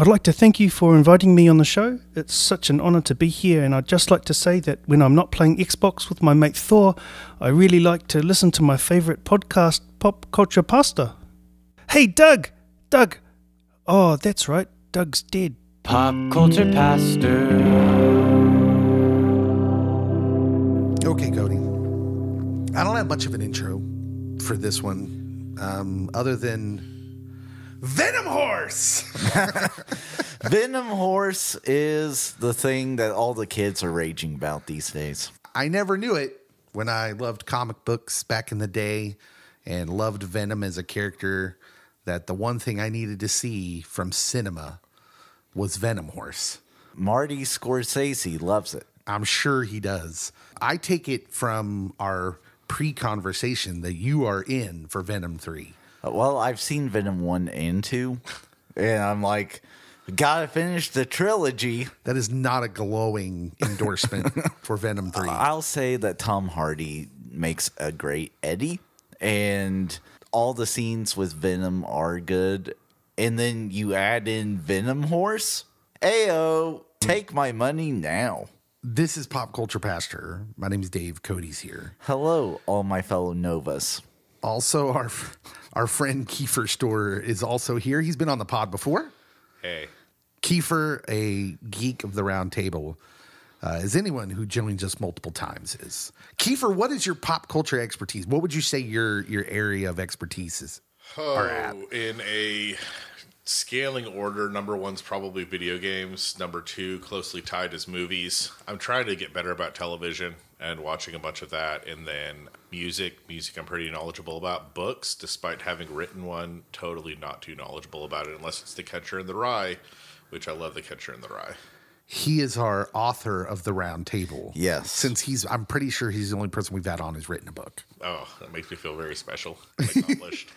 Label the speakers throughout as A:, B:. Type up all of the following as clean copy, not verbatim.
A: I'd like to thank you for inviting me on the show. It's such an honour to be here, and I'd just like to say that when I'm not playing Xbox with my mate Thor, I really like to listen to my favourite podcast, Pop Culture Pasta. Hey, Doug! Doug! Oh, that's right, Doug's dead.
B: Pop Culture Pastor.
C: Okay, Cody. I don't have much of an intro for this one, other than Venom Horse!
B: Venom Horse is the thing that all the kids are raging about these days.
C: I never knew it when I loved comic books back in the day and loved Venom as a character, that the one thing I needed to see from cinema was Venom Horse.
B: Marty Scorsese loves it.
C: I'm sure he does. I take it from our pre-conversation that you are in for Venom 3.
B: Well, I've seen Venom 1 and 2, and I'm like, gotta finish the trilogy.
C: That is not a glowing endorsement for Venom 3.
B: I'll say that Tom Hardy makes a great Eddie, and all the scenes with Venom are good. And then you add in Venom Horse. Ayo, take my money now.
C: This is Pop Culture Pastor. My name is Dave. Cody's here.
B: Hello, all my fellow Novas.
C: Also, our friend Kiefer Storrer is also here. He's been on the pod before.
D: Hey.
C: Kiefer, a geek of the round table, as anyone who joins us multiple times is. Kiefer, what is your pop culture expertise? What would you say your area of expertise is?
D: In a scaling order, number one's probably video games. Number two, closely tied, is movies. I'm trying to get better about television and watching a bunch of that. And then music I'm pretty knowledgeable about. Books, despite having written one, totally not too knowledgeable about it, unless it's The Catcher in the Rye, which I love The Catcher in the Rye.
C: He is our author of the round table.
B: Yes.
C: Since I'm pretty sure he's the only person we've had on who's written a book.
D: Oh, that makes me feel very special and accomplished.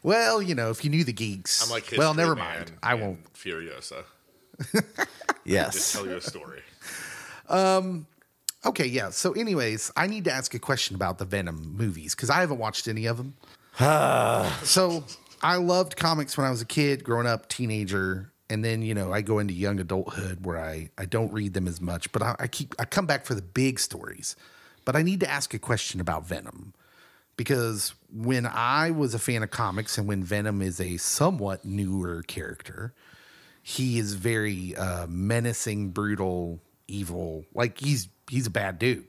C: Well, if you knew the geeks.
D: I'm like,
C: well, never
D: Man
C: mind. I won't.
D: Furiosa.
B: Yes.
D: Just tell you a story.
C: Okay, yeah. So anyways, I need to ask a question about the Venom movies because I haven't watched any of them. So I loved comics when I was a kid, growing up, teenager. And then, I go into young adulthood where I don't read them as much, but I come back for the big stories. But I need to ask a question about Venom. Because when I was a fan of comics and when Venom is a somewhat newer character, he is very menacing, brutal, evil. Like he's a bad dude.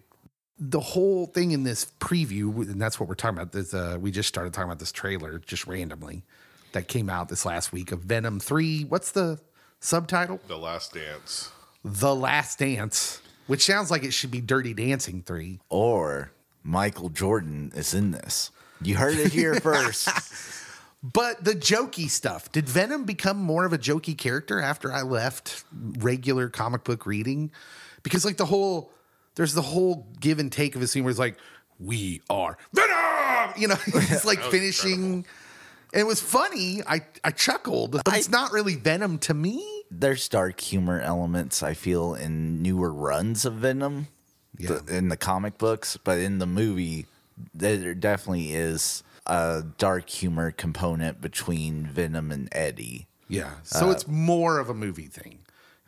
C: The whole thing in this preview, and that's what we're talking about. This, we just started talking about this trailer just randomly that came out this last week of Venom 3. What's the subtitle?
D: The Last Dance.
C: The Last Dance, which sounds like it should be Dirty Dancing 3.
B: Or Michael Jordan is in this. You heard it here first.
C: But the jokey stuff. Did Venom become more of a jokey character after I left regular comic book reading? Because there's the whole give and take of a scene where it's like, we are Venom! He's like finishing. Incredible. And it was funny. I chuckled. But it's not really Venom to me.
B: There's dark humor elements, I feel, in newer runs of Venom.
C: Yeah.
B: In the comic books, but in the movie, there definitely is a dark humor component between Venom and Eddie.
C: Yeah, so it's more of a movie thing.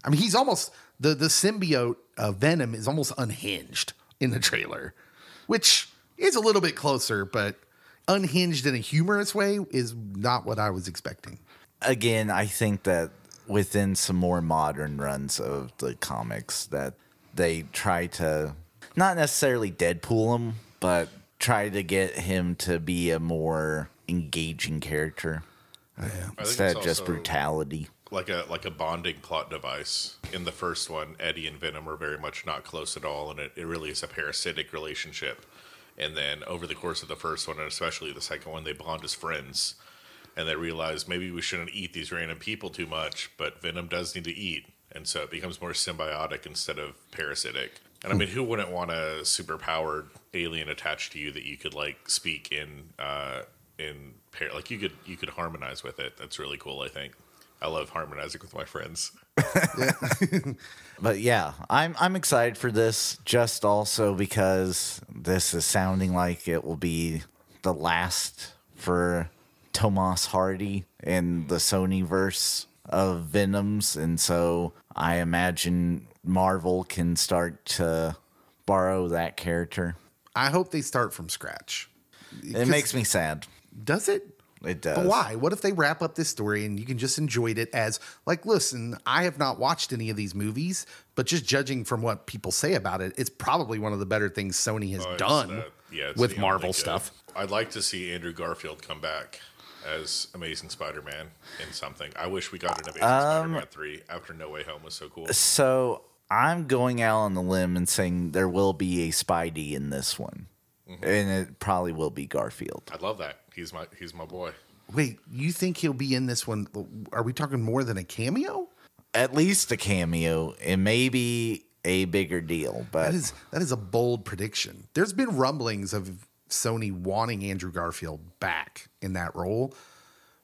C: I mean, he's almost, the symbiote of Venom is almost unhinged in the trailer, which is a little bit closer, but unhinged in a humorous way is not what I was expecting.
B: Again, I think that within some more modern runs of the comics that they try to not necessarily Deadpool him, but try to get him to be a more engaging character instead of just brutality.
D: Like a bonding plot device. In the first one, Eddie and Venom are very much not close at all, and it really is a parasitic relationship. And then over the course of the first one, and especially the second one, they bond as friends. And they realize maybe we shouldn't eat these random people too much, but Venom does need to eat. And so it becomes more symbiotic instead of parasitic. And I mean, who wouldn't want a super-powered alien attached to you that you could speak like you could harmonize with it? That's really cool. I think I love harmonizing with my friends.
B: But yeah, I'm excited for this. Just also because this is sounding like it will be the last for Tomas Hardy in the Sony verse. of Venoms, and so I imagine Marvel can start to borrow that character.
C: I hope they start from scratch.
B: It makes me sad.
C: Does it?
B: It does.
C: But why? What if they wrap up this story and you can just enjoy it as, like, listen, I have not watched any of these movies, but just judging from what people say about it, it's probably one of the better things Sony has done with Marvel stuff.
D: I'd like to see Andrew Garfield come back as Amazing Spider-Man in something. I wish we got an Amazing Spider-Man 3 after No Way Home was so cool.
B: So I'm going out on the limb and saying there will be a Spidey in this one. Mm-hmm. And it probably will be Garfield.
D: I love that. He's my boy.
C: Wait, you think he'll be in this one? Are we talking more than a cameo?
B: At least a cameo, and maybe a bigger deal. But
C: that is a bold prediction. There's been rumblings of Sony wanting Andrew Garfield back in that role,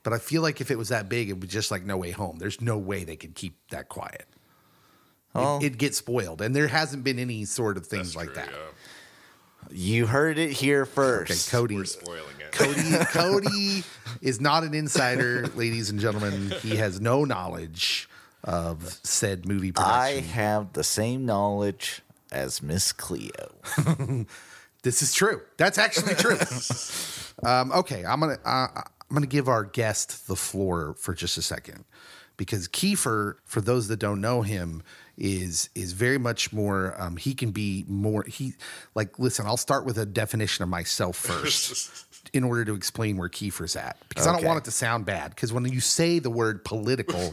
C: but I feel like if it was that big, it would be just like No Way Home. There's no way they could keep that quiet. It'd get spoiled, and there hasn't been any sort of things like that.
B: You heard it here first.
C: Okay, Cody.
D: We're spoiling it.
C: Cody is not an insider, ladies and gentlemen. He has no knowledge of said movie production.
B: I have the same knowledge as Miss Cleo.
C: This is true. That's actually true. Okay, I'm gonna give our guest the floor for just a second, because Kiefer, for those that don't know him, is very much more. He can be more. Listen. I'll start with a definition of myself first. In order to explain where Kiefer's at, because I don't want it to sound bad. Because when you say the word political,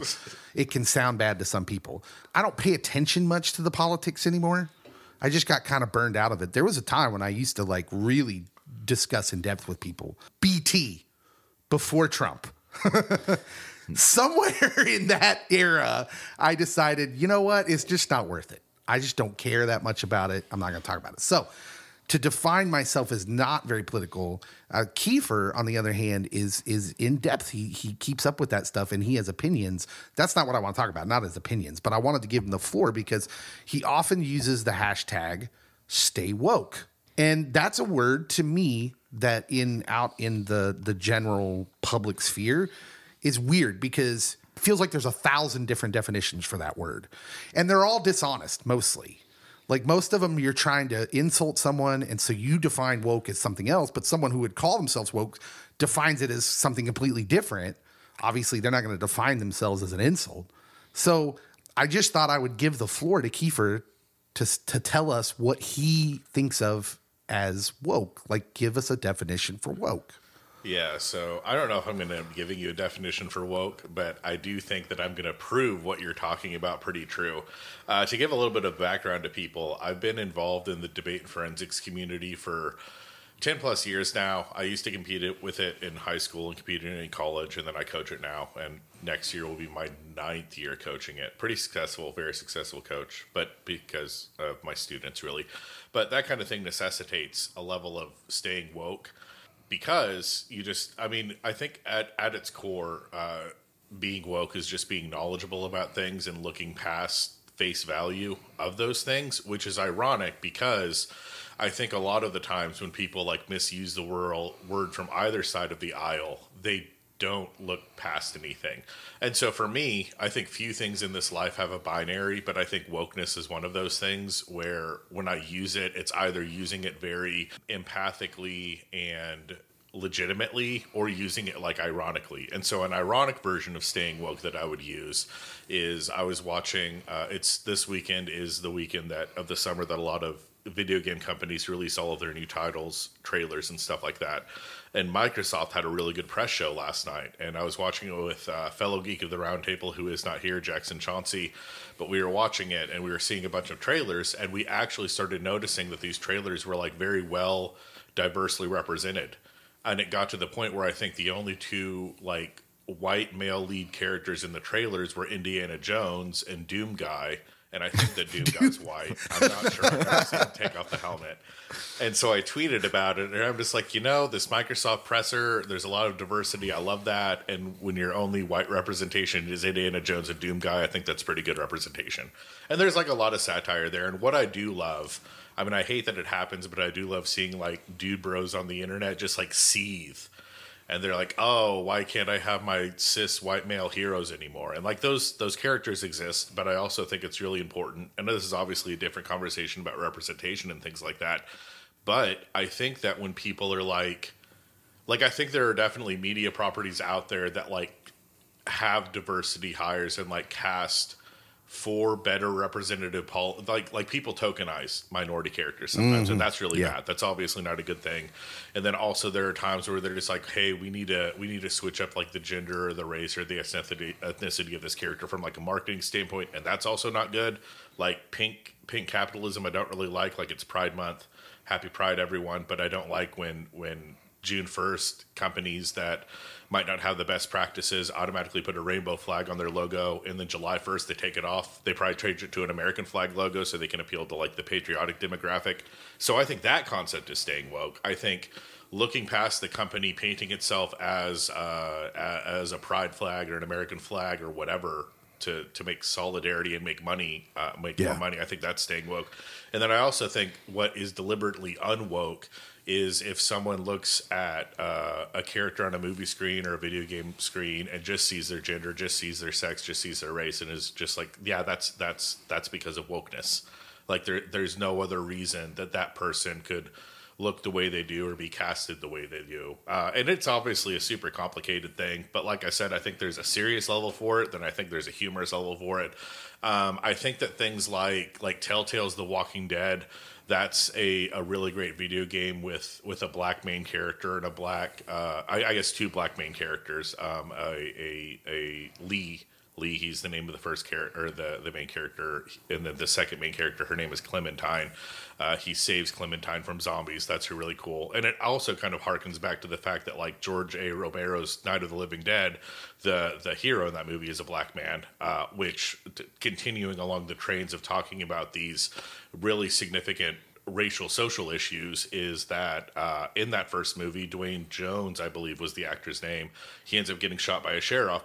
C: it can sound bad to some people. I don't pay attention much to the politics anymore. I just got kind of burned out of it. There was a time when I used to really discuss in depth with people. BT before Trump. Somewhere in that era, I decided, you know what? It's just not worth it. I just don't care that much about it. I'm not going to talk about it. So to define myself as not very political, Kiefer, on the other hand, is in depth. He keeps up with that stuff, and he has opinions. That's not what I want to talk about, not his opinions, but I wanted to give him the floor because he often uses the hashtag stay woke. And that's a word to me that out in the general public sphere is weird, because it feels like there's 1,000 different definitions for that word. And they're all dishonest, mostly. Like, most of them, you're trying to insult someone, and so you define woke as something else, but someone who would call themselves woke defines it as something completely different. Obviously, they're not going to define themselves as an insult. So I just thought I would give the floor to Kiefer to tell us what he thinks of as woke. Like, give us a definition for woke.
D: Yeah, so I don't know if I'm going to be giving you a definition for woke, but I do think that I'm going to prove what you're talking about pretty true. To give a little bit of background to people, I've been involved in the debate and forensics community for 10 plus years now. I used to compete with it in high school and competed in college, and then I coach it now. And next year will be my 9th year coaching it. Pretty successful, very successful coach, but because of my students, really. But that kind of thing necessitates a level of staying woke. Because I think at its core, being woke is just being knowledgable about things and looking past face value of those things, which is ironic because I think a lot of the times when people misuse the word from either side of the aisle, they don't look past anything. And so for me, I think few things in this life have a binary, but I think wokeness is one of those things where when I use it, it's either using it very empathically and legitimately or using it ironically. And so an ironic version of staying woke that I would use is I was watching, this weekend is the weekend of the summer that a lot of video game companies release all of their new titles, trailers, and stuff like that. And Microsoft had a really good press show last night, and I was watching it with a fellow geek of the roundtable who is not here, Jackson Chauncey, but we were watching it, and we were seeing a bunch of trailers, and we actually started noticing that these trailers were very well diversely represented. And it got to the point where I think the only two white male lead characters in the trailers were Indiana Jones and Doom Guy. And I think that Doom Guy's white. I'm not sure. I've never seen him take off the helmet. And so I tweeted about it, and I'm just this Microsoft presser, there's a lot of diversity. I love that. And when your only white representation is Indiana Jones and Doom Guy, I think that's pretty good representation. And there's a lot of satire there. And what I do love, I hate that it happens, but I do love seeing dude bros on the internet just seethe and they're like, oh, why can't I have my cis white male heroes anymore? And like those characters exist, but I also think it's really important. And this is obviously a different conversation about representation and things like that. But I think that when people are like I think there are definitely media properties out there that like have diversity hires and like cast for better representative like people tokenize minority characters sometimes, and that's really bad. That's obviously not a good thing. And then also there are times where they're just like, hey, we need to switch up like the gender or the race or the ethnicity of this character from like a marketing standpoint, and that's also not good. Like pink capitalism I don't really like it's Pride Month. Happy Pride, everyone. But I don't like when June 1st, companies that might not have the best practices automatically put a rainbow flag on their logo, and then July 1st, they take it off. They probably change it to an American flag logo so they can appeal to like the patriotic demographic. So I think that concept is staying woke. I think looking past the company painting itself as a pride flag or an American flag or whatever to make solidarity and make money, more money, I think that's staying woke. And then I also think what is deliberately unwoke is if someone looks at a character on a movie screen or a video game screen and just sees their gender, just sees their sex, just sees their race, and is just like, yeah, that's because of wokeness. Like there's no other reason that person could look the way they do or be casted the way they do. And it's obviously a super complicated thing, but like I said, I think there's a serious level for it, then I think there's a humorous level for it. I think that things like Telltale's The Walking Dead, that's a really great video game with a black main character and a black, I guess two black main characters, a Lee, he's the name of the first character, or the main character, and then the second main character, her name is Clementine. He saves Clementine from zombies. That's really cool. And it also kind of harkens back to the fact that like George A. Romero's Night of the Living Dead, the hero in that movie is a black man, which continuing along the trains of talking about these really significant racial social issues is that in that first movie, Dwayne Jones, I believe was the actor's name, he ends up getting shot by a sheriff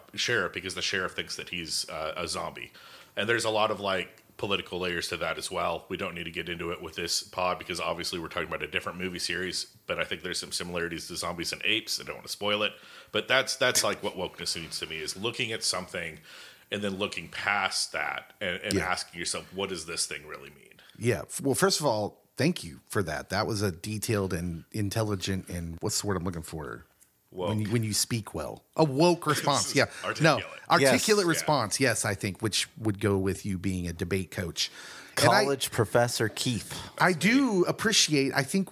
D: because the sheriff thinks that he's a zombie. And there's a lot of like political layers to that as well. We don't need to get into it with this pod because obviously we're talking about a different movie series, but I think there's some similarities to Zombies and Apes. I don't want to spoil it, but that's like what wokeness means to me, is looking at something and then looking past that and asking yourself, what does this thing really mean?
C: Yeah. Well, first of all, thank you for that. That was a detailed and intelligent and what's the word I'm looking for?
D: Woke.
C: When you speak well. A woke response. Yeah.
D: Articulate.
C: No, articulate
B: Yes.
C: response. Yes, I think, which would go with you being a debate coach.
B: College professor Keith.
C: I do appreciate, I think,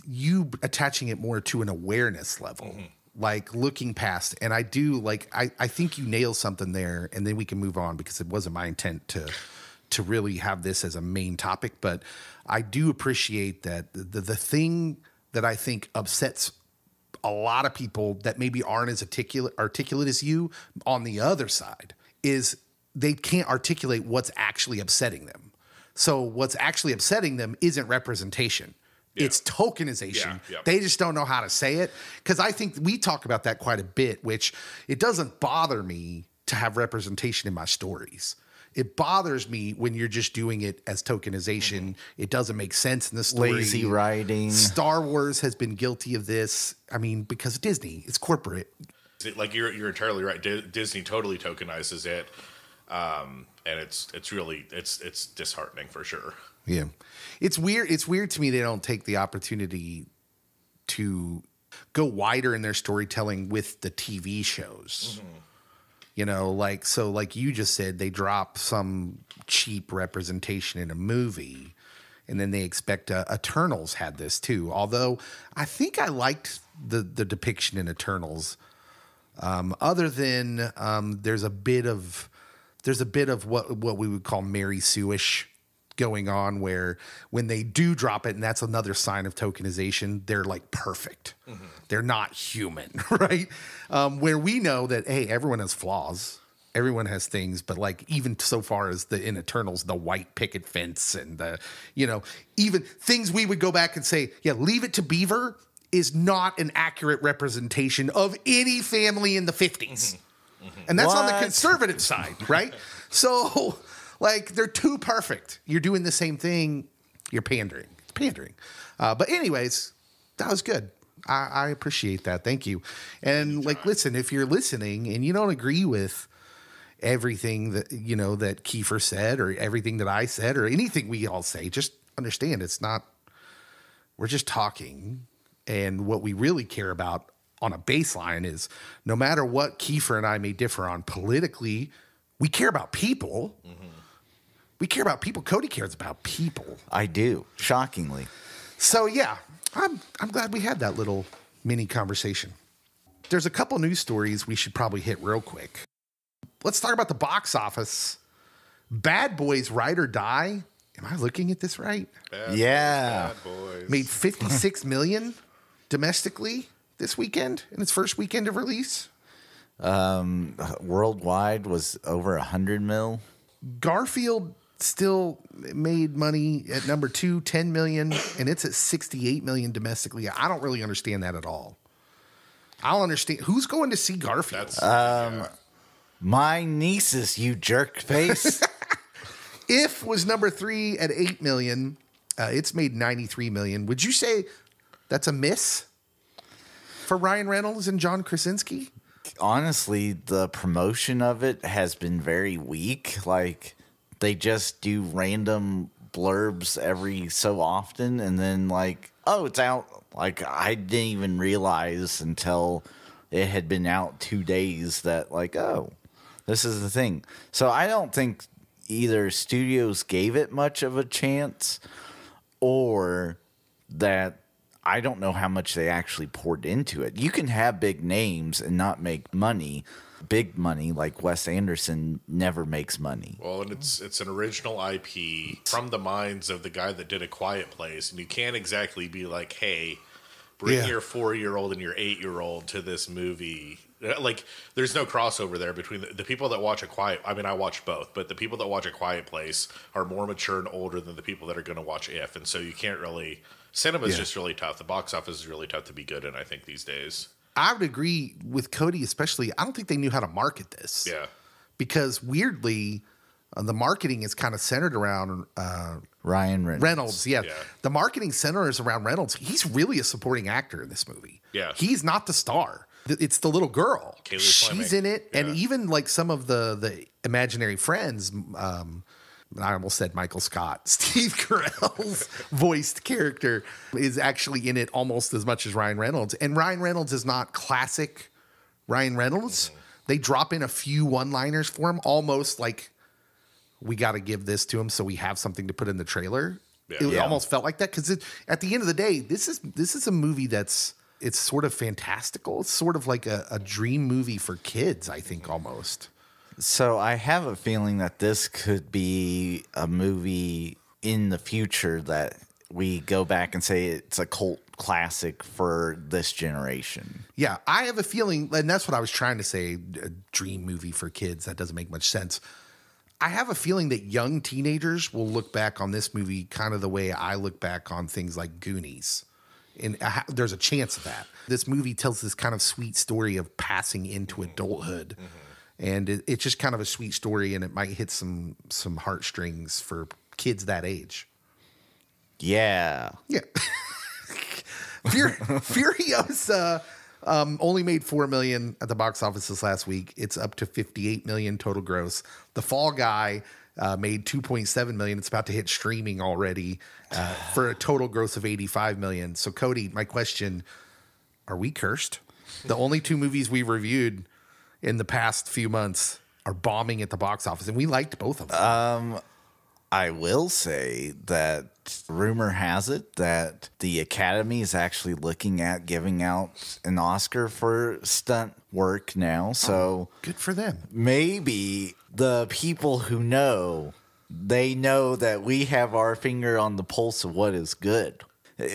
C: you attaching it more to an awareness level, like looking past. And I do, like, I think you nail something there, and then we can move on because it wasn't my intent to really have this as a main topic. But I do appreciate that the thing that I think upsets a lot of people that maybe aren't as articulate as you on the other side is they can't articulate what's actually upsetting them. So what's actually upsetting them isn't representation. Yeah. It's tokenization.
D: Yeah.
C: They just don't know how to say it. Because I think we talk about that quite a bit, which it doesn't bother me to have representation in my stories. It bothers me when you're just doing it as tokenization. It doesn't make sense in the story.
B: Lazy writing.
C: Star Wars has been guilty of this. I mean, because Disney, it's corporate.
D: Like you're entirely right. Disney totally tokenizes it, and it's really disheartening for sure.
C: Yeah, it's weird. It's weird to me they don't take the opportunity to go wider in their storytelling with the TV shows. You know, like you just said, they drop some cheap representation in a movie, and then they expect Eternals had this too. Although I think I liked the depiction in Eternals. Other than there's a bit of what we would call Mary Sue-ish going on, where when they do drop it, and that's another sign of tokenization, they're like perfect. They're not human, right? Where we know that, hey, everyone has flaws. Everyone has things, but like even so far as in Eternals, the white picket fence and even things we would go back and say, yeah, Leave It to Beaver is not an accurate representation of any family in the 50s. And that's on the conservative side, right? So like they're too perfect. You're doing the same thing. You're pandering. It's pandering. But anyways, that was good. I appreciate that. Thank you. And like, listen, if you're listening and you don't agree with everything that, you know, that Kiefer said or everything that I said or anything we all say, just understand it's not, we're just talking. And what we really care about on a baseline is no matter what Kiefer and I may differ on politically, we care about people. Mm-hmm. We care about people. Cody cares about people.
B: I do, shockingly.
C: So yeah, I'm glad we had that little mini conversation. There's a couple news stories we should probably hit real quick. Let's talk about the box office. Bad Boys Ride or Die. Am I looking at this right?
B: Bad
D: Boys.
C: Made $56 million domestically this weekend in its first weekend of release.
B: Worldwide was over 100 mil.
C: Garfield still made money at number 2, 10 million, and it's at 68 million domestically. I don't really understand that at all. I'll understand. Who's going to see Garfield?
B: My nieces, you jerk face.
C: If was number 3 at 8 million. It's made 93 million. Would you say that's a miss for Ryan Reynolds and John Krasinski?
B: Honestly, the promotion of it has been very weak. Like, they just do random blurbs every so often, and then like, oh, it's out. Like, I didn't even realize until it had been out 2 days that like, oh, this is the thing. So I don't think either studios gave it much of a chance, or that I don't know how much they actually poured into it. You can have big names and not make money. Big money like Wes Anderson never makes money.
D: Well, and it's an original IP from the minds of the guy that did A Quiet Place, and you can't exactly be like, hey, bring your 4-year-old and your 8-year-old to this movie. Like, there's no crossover there between the people that watch I watched both, but the people that watch A Quiet Place are more mature and older than the people that are going to watch If, and so you can't really. Cinema's just really tough. The box office is really tough to be good in, I think, these days.
C: I would agree with Cody, especially. I don't think they knew how to market this.
D: Yeah.
C: Because weirdly, the marketing is kind of centered around
B: Ryan
C: Reynolds. Yeah. The marketing centers around Reynolds. He's really a supporting actor in this movie.
D: Yeah.
C: He's not the star. It's the little girl. She's in it. Yeah. And even like some of the imaginary friends, I almost said Michael Scott. Steve Carell's voiced character is actually in it almost as much as Ryan Reynolds. And Ryan Reynolds is not classic Ryan Reynolds. Mm-hmm. They drop in a few one-liners for him, almost like we got to give this to him so we have something to put in the trailer. Yeah. It almost felt like that because at the end of the day, this is a movie it's sort of fantastical. It's sort of like a dream movie for kids, I think, almost.
B: So I have a feeling that this could be a movie in the future that we go back and say it's a cult classic for this generation.
C: Yeah, I have a feeling, and that's what I was trying to say, a dream movie for kids. That doesn't make much sense. I have a feeling that young teenagers will look back on this movie kind of the way I look back on things like Goonies. And there's a chance of that. This movie tells this kind of sweet story of passing into adulthood. Mm-hmm. And it's just kind of a sweet story, and it might hit some heartstrings for kids that age.
B: Yeah.
C: Yeah. Furiosa only made $4 million at the box office this last week. It's up to $58 million total gross. The Fall Guy made $2.7 million. It's about to hit streaming already for a total gross of $85 million. So, Cody, my question, are we cursed? The only 2 movies we reviewed in the past few months are bombing at the box office, and we liked both of them.
B: I will say that rumor has it that the Academy is actually looking at giving out an Oscar for stunt work now. So
C: good for them.
B: Maybe the people who know, they know that we have our finger on the pulse of what is good.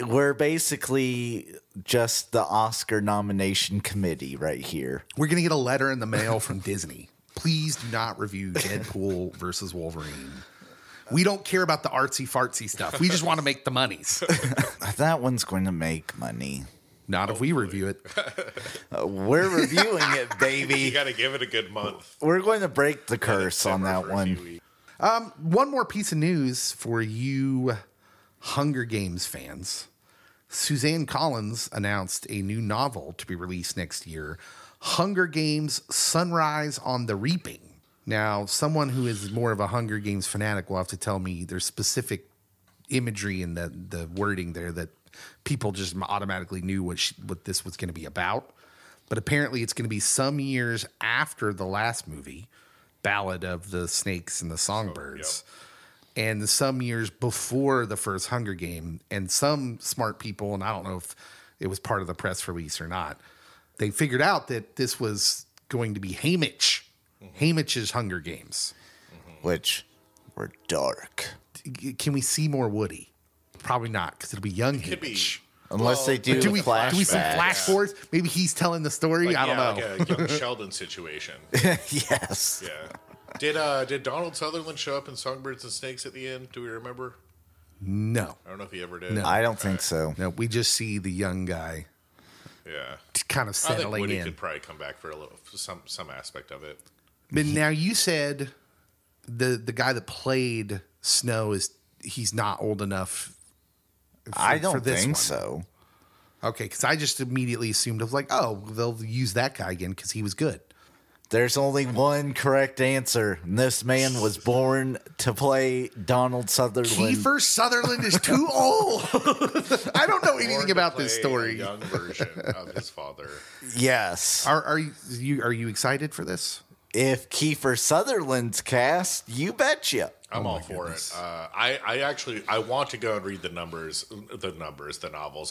B: We're basically just the Oscar nomination committee right here.
C: We're going to get a letter in the mail from Disney. Please do not review Deadpool versus Wolverine. We don't care about the artsy fartsy stuff. We just want to make the monies.
B: That one's going to make money.
C: Not if we review it.
B: We're reviewing it, baby.
D: You got to give it a good month.
B: We're going to break the curse on that one.
C: One more piece of news for you Hunger Games fans. Suzanne Collins announced a new novel to be released next year, Hunger Games: Sunrise on the Reaping. Now, someone who is more of a Hunger Games fanatic will have to tell me there's specific imagery in the wording there that people just automatically knew what this was going to be about. But apparently it's going to be some years after the last movie, Ballad of the Snakes and the Songbirds, and some years before the first Hunger Game. And some smart people, and I don't know if it was part of the press release or not, they figured out that this was going to be Haymitch's Hunger Games.
B: Which were dark.
C: Can we see more Woody? Probably not, because it'll be young Haymitch.
B: Unless they do flashbacks. Do we see
C: flash forwards? Maybe he's telling the story. I don't know.
D: Like a young Sheldon situation.
B: Yes.
D: Yeah. Did Donald Sutherland show up in Songbirds and Snakes at the end? Do we remember?
C: No.
D: I don't know if he ever did.
B: No. I don't think so.
C: No, we just see the young guy.
D: Yeah.
C: Kind of settling in.
D: I think Woody could probably come back for a little, some aspect of it.
C: But now you said the guy that played Snow he's not old enough.
B: I don't think so.
C: Okay, because I just immediately assumed I was like, oh, they'll use that guy again because he was good.
B: There's only one correct answer. This man was born to play Donald Sutherland.
C: Kiefer Sutherland is too old. I don't know anything about this story.
D: A young version of his father.
C: Yes. Are you excited for this?
B: If Kiefer Sutherland's cast, you betcha.
D: I'm all for it. I want to go and read the novels.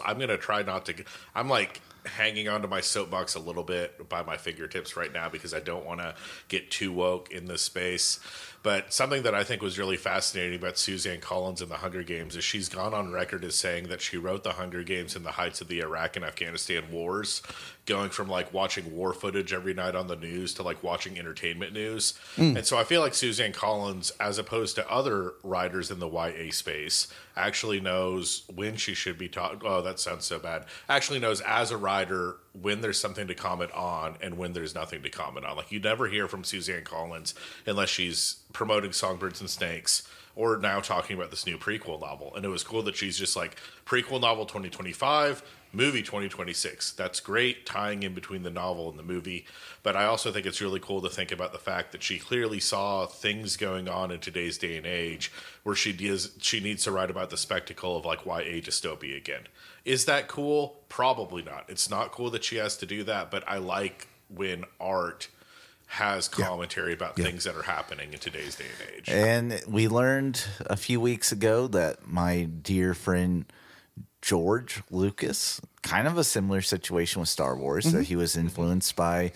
D: I'm going to try not to. I'm like hanging onto my soapbox a little bit by my fingertips right now because I don't want to get too woke in this space. But something that I think was really fascinating about Suzanne Collins in the Hunger Games is she's gone on record as saying that she wrote the Hunger Games in the heights of the Iraq and Afghanistan wars, going from like watching war footage every night on the news to like watching entertainment news. And so I feel like Suzanne Collins, as opposed to other writers in the YA space, actually knows when she should be talking. Oh, that sounds so bad. Actually knows as a writer when there's something to comment on and when there's nothing to comment on. Like you never hear from Suzanne Collins unless she's promoting Songbirds and Snakes or now talking about this new prequel novel. And it was cool that she's just like prequel novel 2025, movie 2026. That's great, tying in between the novel and the movie. But I also think it's really cool to think about the fact that she clearly saw things going on in today's day and age where she needs to write about the spectacle of like YA dystopia again. Is that cool? Probably not. It's not cool that she has to do that, but I like when art has commentary about things that are happening in today's day and age.
B: And we learned a few weeks ago that my dear friend George Lucas, kind of a similar situation with Star Wars, that he was influenced by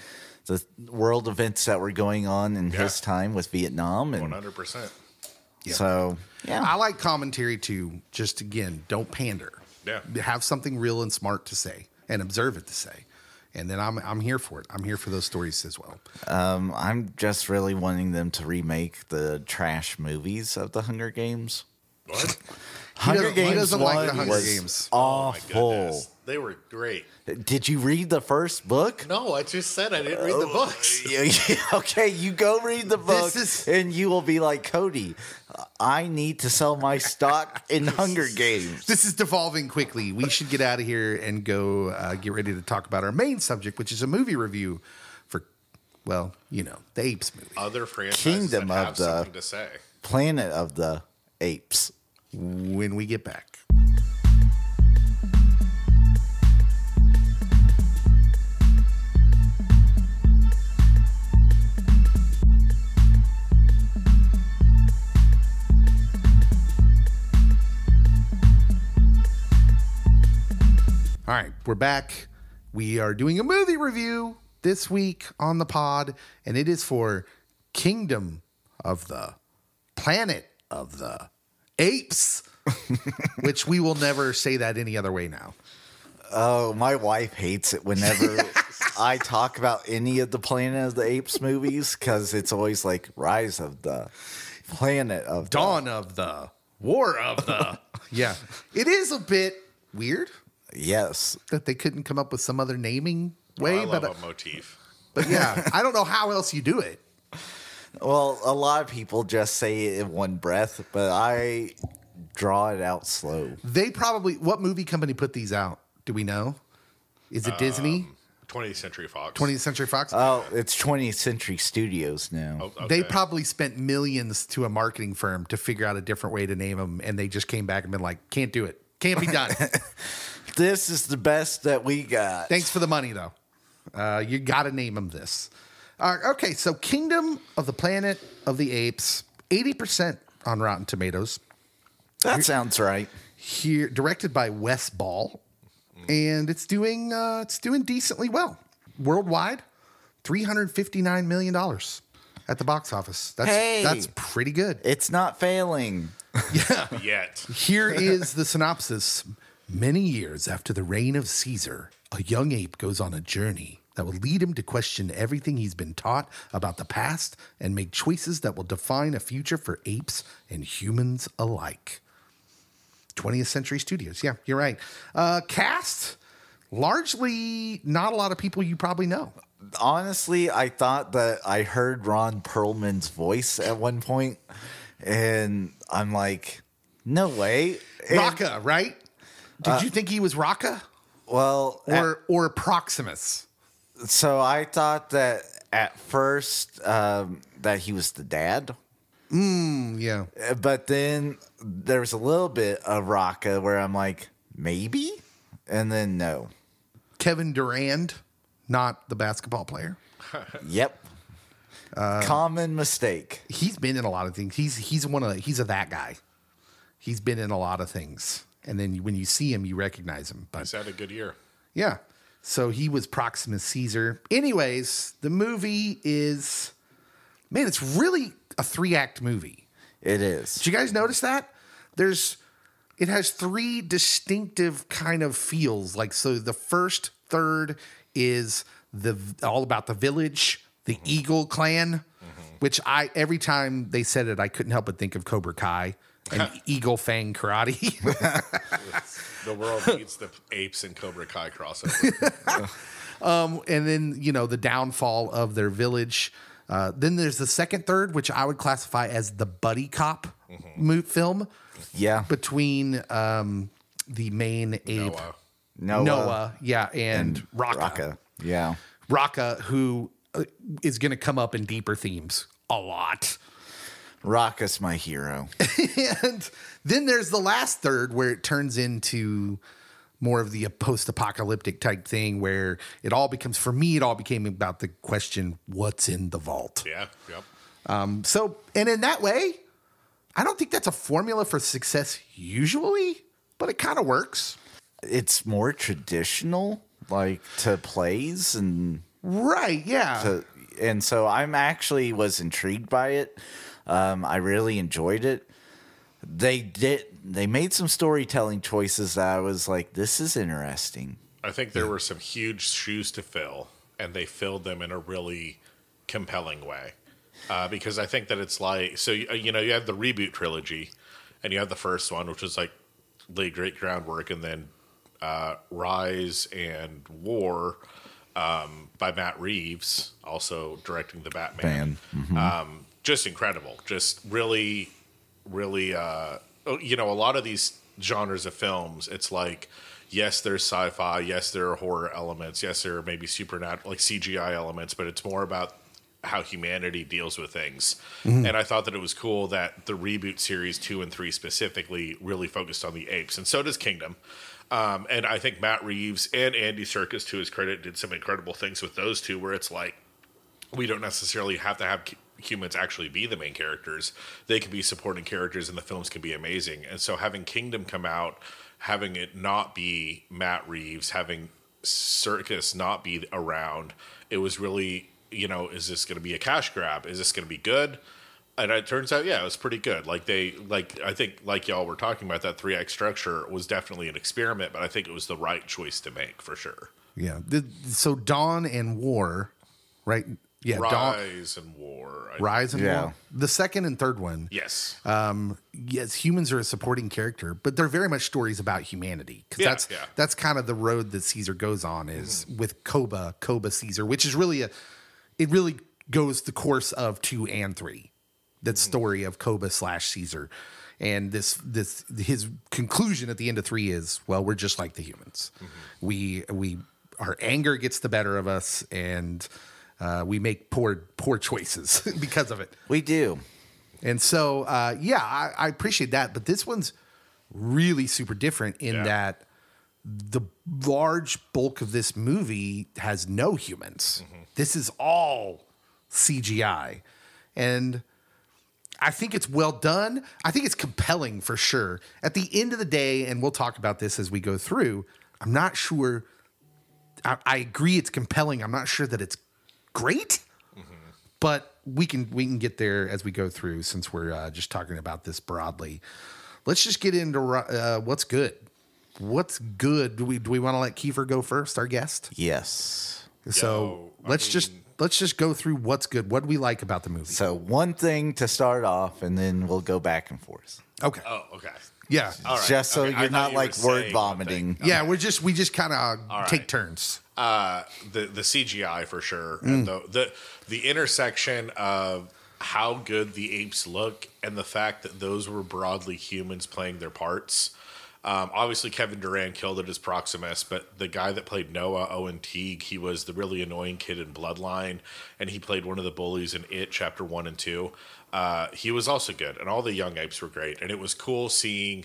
B: the world events that were going on in his time with Vietnam. And
D: 100%.
B: So,
C: I like commentary too. Just again, don't pander.
D: Yeah.
C: Have something real and smart to say and observe it to say. And then I'm here for it. I'm here for those stories as well.
B: I'm just really wanting them to remake the trash movies of the Hunger Games.
D: What?
B: Hunger Games
C: he doesn't like the Hunger
B: was
C: Games.
B: awful.
D: They were great.
B: Did you read the first book?
D: No, I just said I didn't read the books.
B: Okay, you go read the book, and you will be like, Cody, I need to sell my stock in Hunger Games.
C: This is devolving quickly. We should get out of here and go get ready to talk about our main subject, which is a movie review for, well, you know, the Apes movie.
D: Other franchises
B: Kingdom
D: that have
B: of the
D: something to say.
B: Planet of the Apes.
C: When we get back. All right, we're back. We are doing a movie review this week on the pod, and it is for Kingdom of the Planet of the Apes, which we will never say that any other way now.
B: Oh, my wife hates it whenever I talk about any of the Planet of the Apes movies because it's always like Rise of the Planet of
C: Dawn of the War of the. Yeah, it is a bit weird.
B: Yes.
C: That they couldn't come up with some other naming way.
D: I love a motif.
C: But yeah, I don't know how else you do it.
B: Well, a lot of people just say it in one breath, but I draw it out slow.
C: They probably, what movie company put these out? Do we know? Is it Disney?
D: 20th Century Fox.
C: 20th Century Fox?
B: Oh, it's 20th Century Studios now.
D: Oh, okay.
C: They probably spent millions to a marketing firm to figure out a different way to name them, and they just came back and been like, can't do it. Can't be done.
B: This is the best that we got.
C: Thanks for the money, though. You got to name them this. Okay, so Kingdom of the Planet of the Apes, 80% on Rotten Tomatoes.
B: That sounds right.
C: Here, directed by Wes Ball, and it's doing decently well worldwide. $359 million at the box office. That's pretty good.
B: It's not failing.
C: Yeah.
D: Yet.
C: Here is the synopsis. Many years after the reign of Caesar, a young ape goes on a journey that will lead him to question everything he's been taught about the past and make choices that will define a future for apes and humans alike. 20th Century Studios. Yeah, you're right. Cast, largely not a lot of people you probably know.
B: Honestly, I thought that I heard Ron Perlman's voice at one point, and I'm like, no way.
C: Rocca, right? Did you think he was Rocca?
B: Well,
C: Or Proximus?
B: so I thought that at first that he was the dad.
C: Yeah.
B: But then there was a little bit of Rocca where I'm like, maybe? And then no.
C: Kevin Durant, not the basketball player.
B: Yep. Common mistake.
C: He's been in a lot of things. He's a that guy. He's been in a lot of things. And then when you see him, you recognize him. But
D: He's had a good year.
C: yeah. So he was Proximus Caesar. Anyways, the movie is, man, it's really a 3-act movie.
B: It is.
C: Did you guys notice that? It has 3 distinctive kind of feels. Like, so the first third is all about the village, the Eagle clan, which every time they said it, I couldn't help but think of Cobra Kai and Eagle Fang Karate.
D: The world needs the Apes and Cobra Kai crossover.
C: And then, the downfall of their village. Then there's the second third, which I would classify as the buddy cop film.
B: Yeah.
C: Between the main ape, Noah, and Rocca.
B: Yeah.
C: Rocca, who is going to come up in deeper themes a lot.
B: Rocca's my hero.
C: And then there's the last third where it turns into more of the post-apocalyptic type thing where it all became about the question, what's in the vault?
D: Yeah, yep.
C: And in that way, I don't think that's a formula for success usually, but it kind of works.
B: It's more traditional, like to plays and
C: right, yeah.
B: And so I'm actually was intrigued by it. I really enjoyed it. They made some storytelling choices that I was like, this is interesting.
D: I think there were some huge shoes to fill, and they filled them in a really compelling way. Because I think that it's like, so, you have the reboot trilogy, and you have the first one, which was like laid great groundwork, and then Rise and War by Matt Reeves, also directing the Batman. Just incredible. Just really, really, a lot of these genres of films, it's like, yes, there's sci-fi, yes, there are horror elements, yes, there are maybe supernatural, like CGI elements, but it's more about how humanity deals with things. And I thought that it was cool that the reboot series 2 and 3 specifically really focused on the apes, and so does Kingdom. And I think Matt Reeves and Andy Serkis, to his credit, did some incredible things with those two, where it's like, we don't necessarily have to have humans actually be the main characters. They can be supporting characters, and the films can be amazing. And so having Kingdom come out, having it not be Matt Reeves, having Serkis not be around, it was really, is this going to be a cash grab? Is this going to be good? And it turns out, yeah, it was pretty good. I think like y'all were talking about, that 3-act structure was definitely an experiment, but I think it was the right choice to make for sure.
C: Yeah. So Dawn and War, right? Yeah,
D: Rise and War.
C: Rise and War. The second and third one.
D: Yes.
C: Yes, humans are a supporting character, but they're very much stories about humanity. Because that's kind of the road that Caesar goes on, is with Koba Caesar, which is really it really goes the course of 2 and 3. that story of Koba/Caesar. And his conclusion at the end of 3 is, well, we're just like the humans. Our anger gets the better of us, and we make poor choices because of it.
B: We do.
C: And so, I appreciate that. But this one's really super different in that the large bulk of this movie has no humans. This is all CGI. And I think it's well done. I think it's compelling for sure. At the end of the day, and we'll talk about this as we go through, I'm not sure. I agree it's compelling. I'm not sure that it's great, but we can get there as we go through since we're just talking about this broadly. Let's just get into what's good. What's good? Do we want to let Kiefer go first, our guest?
B: Yes.
C: So let's just go through what's good. What do we like about the movie?
B: So one thing to start off, and then we'll go back and forth.
C: Okay.
D: Oh, okay.
C: Yeah.
D: All right.
B: Just so
D: Okay, I
B: you're
D: thought
B: not
D: you were
B: like word
D: saying
B: vomiting.
C: Yeah, we just kind of take turns.
D: The CGI for sure. And the intersection of how good the apes look and the fact that those were broadly humans playing their parts. Obviously, Kevin Durant killed it as Proximus, but the guy that played Noah, Owen Teague, he was the really annoying kid in Bloodline, and he played one of the bullies in It, Chapter 1 and 2. He was also good, and all the young apes were great. And it was cool seeing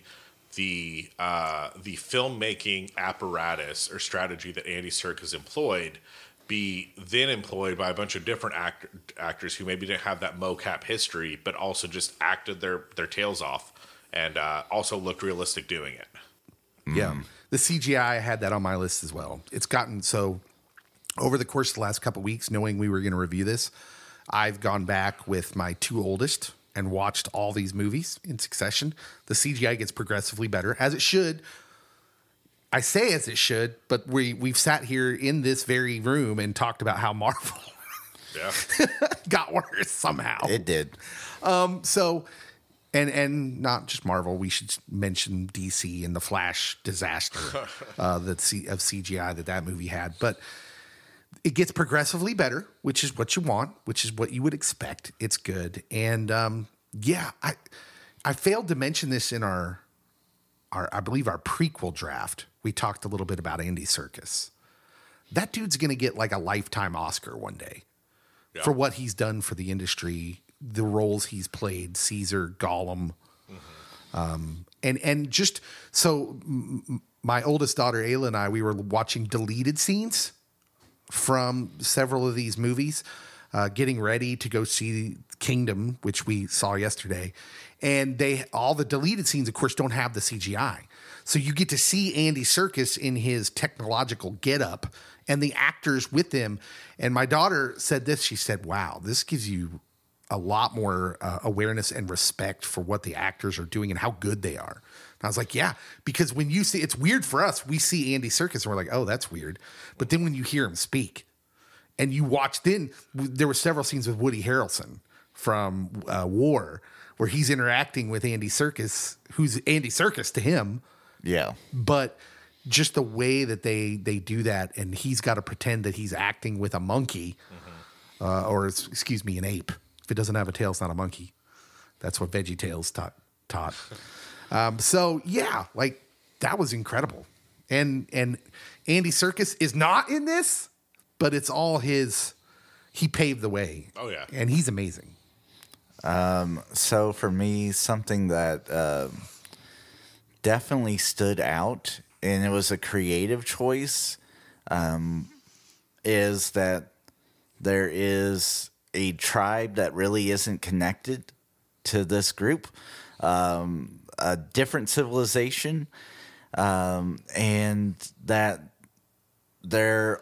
D: the filmmaking apparatus or strategy that Andy Serkis employed be then employed by a bunch of different actors who maybe didn't have that mocap history, but also just acted their tails off and also looked realistic doing it.
C: Yeah. The CGI, I had that on my list as well. It's gotten so over the course of the last couple of weeks, knowing we were going to review this, I've gone back with my 2 oldest and watched all these movies in succession. The CGI gets progressively better, as it should. I say as it should, but we've sat here in this very room and talked about how Marvel got worse somehow.
B: It did.
C: So, and not just Marvel, we should mention DC and the Flash disaster of CGI that movie had. But it gets progressively better, which is what you want, which is what you would expect. It's good. And I failed to mention this in our I believe our prequel draft. We talked a little bit about Andy Serkis. That dude's going to get like a lifetime Oscar one day for what he's done for the industry, the roles he's played, Caesar, Gollum. And just so my oldest daughter, Ayla, and I, we were watching deleted scenes from several of these movies, getting ready to go see Kingdom, which we saw yesterday. And all the deleted scenes, of course, don't have the CGI. So you get to see Andy Serkis in his technological getup and the actors with him. And my daughter said this. She said, wow, this gives you a lot more awareness and respect for what the actors are doing and how good they are. And I was like, yeah, because when you see, it's weird for us. We see Andy Serkis and we're like, oh, that's weird. But then when you hear him speak and you watch, then there were several scenes with Woody Harrelson from War where he's interacting with Andy Serkis, who's Andy Serkis to him.
B: Yeah.
C: But just the way that they do that, and he's got to pretend that he's acting with a monkey, or excuse me, an ape. If it doesn't have a tail, it's not a monkey. That's what VeggieTales taught. So yeah, like that was incredible. And Andy Serkis is not in this, but it's all his. He paved the way.
D: Oh yeah,
C: and he's amazing.
B: So for me, something that definitely stood out, and it was a creative choice, is that there is a tribe that really isn't connected to this group, a different civilization, and that they're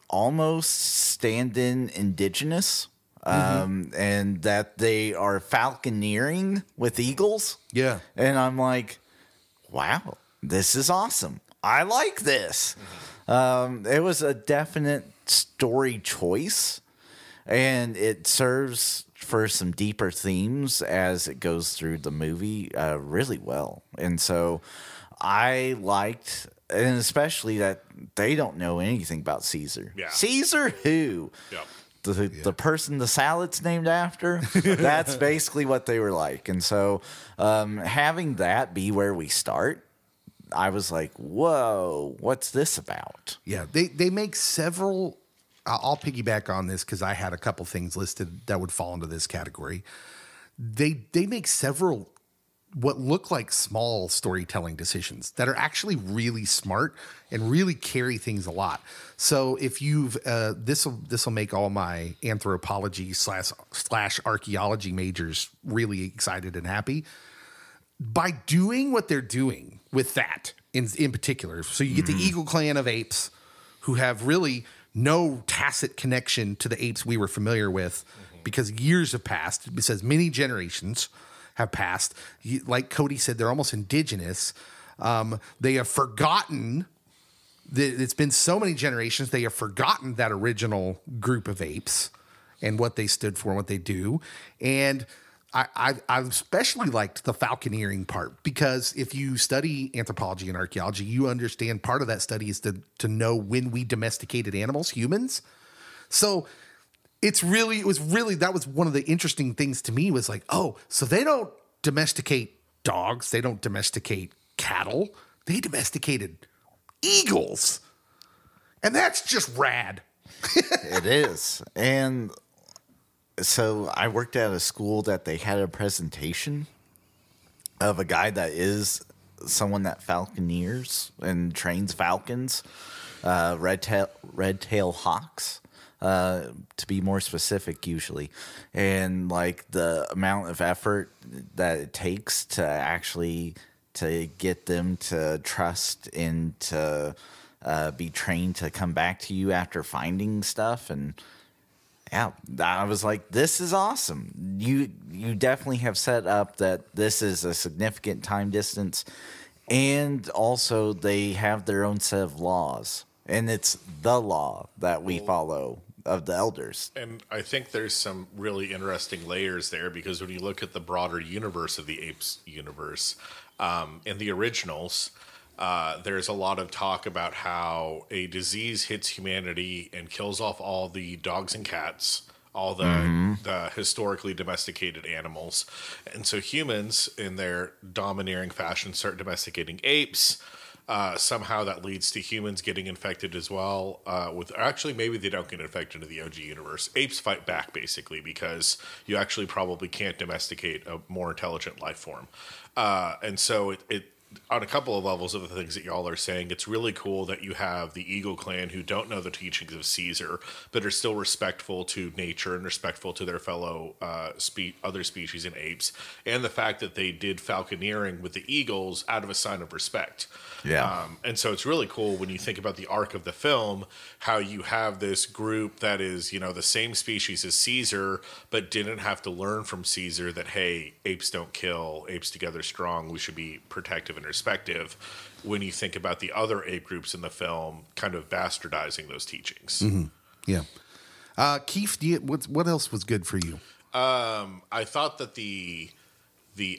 B: almost stand-in indigenous. And that they are falconeering with eagles.
C: Yeah.
B: And I'm like, wow, this is awesome. I like this. It was a definite story choice, and it serves for some deeper themes as it goes through the movie really well. And so I liked, and especially that they don't know anything about Caesar.
D: Yeah.
B: Caesar who?
D: Yep.
B: the person the salad's named after. That's basically what they were like. And so having that be where we start, I was like, whoa, what's this about?
C: Yeah, they make several. I'll piggyback on this because I had a couple things listed that would fall into this category. They make several what look like small storytelling decisions that are actually really smart and really carry things a lot. So if you've this will make all my anthropology slash archaeology majors really excited and happy. By doing what they're doing with that in particular, so you get the Eagle Clan of apes who have really no tacit connection to the apes we were familiar with because years have passed. It says many generations have passed. Like Cody said, they're almost indigenous. They have forgotten that it's been so many generations. They have forgotten that original group of apes and what they stood for and what they do. And I especially liked the falconeering part because if you study anthropology and archaeology, you understand part of that study is to know when we domesticated animals, humans. So that was one of the interesting things to me was like, oh, so they don't domesticate dogs. They don't domesticate cattle. They domesticated eagles. And that's just rad.
B: It is. And so I worked at a school that they had a presentation of a guy that is someone that falconeers and trains falcons, red-tail hawks, to be more specific usually. And like the amount of effort that it takes to actually to get them to trust and to be trained to come back to you after finding stuff. And yeah, I was like, this is awesome. You definitely have set up that this is a significant time distance. And also they have their own set of laws. And it's the law that we follow of the elders.
D: And I think there's some really interesting layers there because when you look at the broader universe of the Apes universe, in the originals, there's a lot of talk about how a disease hits humanity and kills off all the dogs and cats, all the historically domesticated animals. And so humans, in their domineering fashion, start domesticating apes. Somehow that leads to humans getting infected as well. Maybe they don't get infected in the OG universe. Apes fight back, basically, because you actually probably can't domesticate a more intelligent life form. And so it on a couple of levels of the things that y'all are saying, it's really cool that you have the Eagle Clan who don't know the teachings of Caesar, but are still respectful to nature and respectful to their fellow other species and apes, and the fact that they did falconeering with the eagles out of a sign of respect.
B: Yeah.
D: And so it's really cool when you think about the arc of the film, how you have this group that is, the same species as Caesar, but didn't have to learn from Caesar that, hey, apes don't kill, apes together strong, we should be protective and respective. When you think about the other ape groups in the film, kind of bastardizing those teachings.
C: Mm-hmm. Yeah. Keith, what else was good for you?
D: I thought that the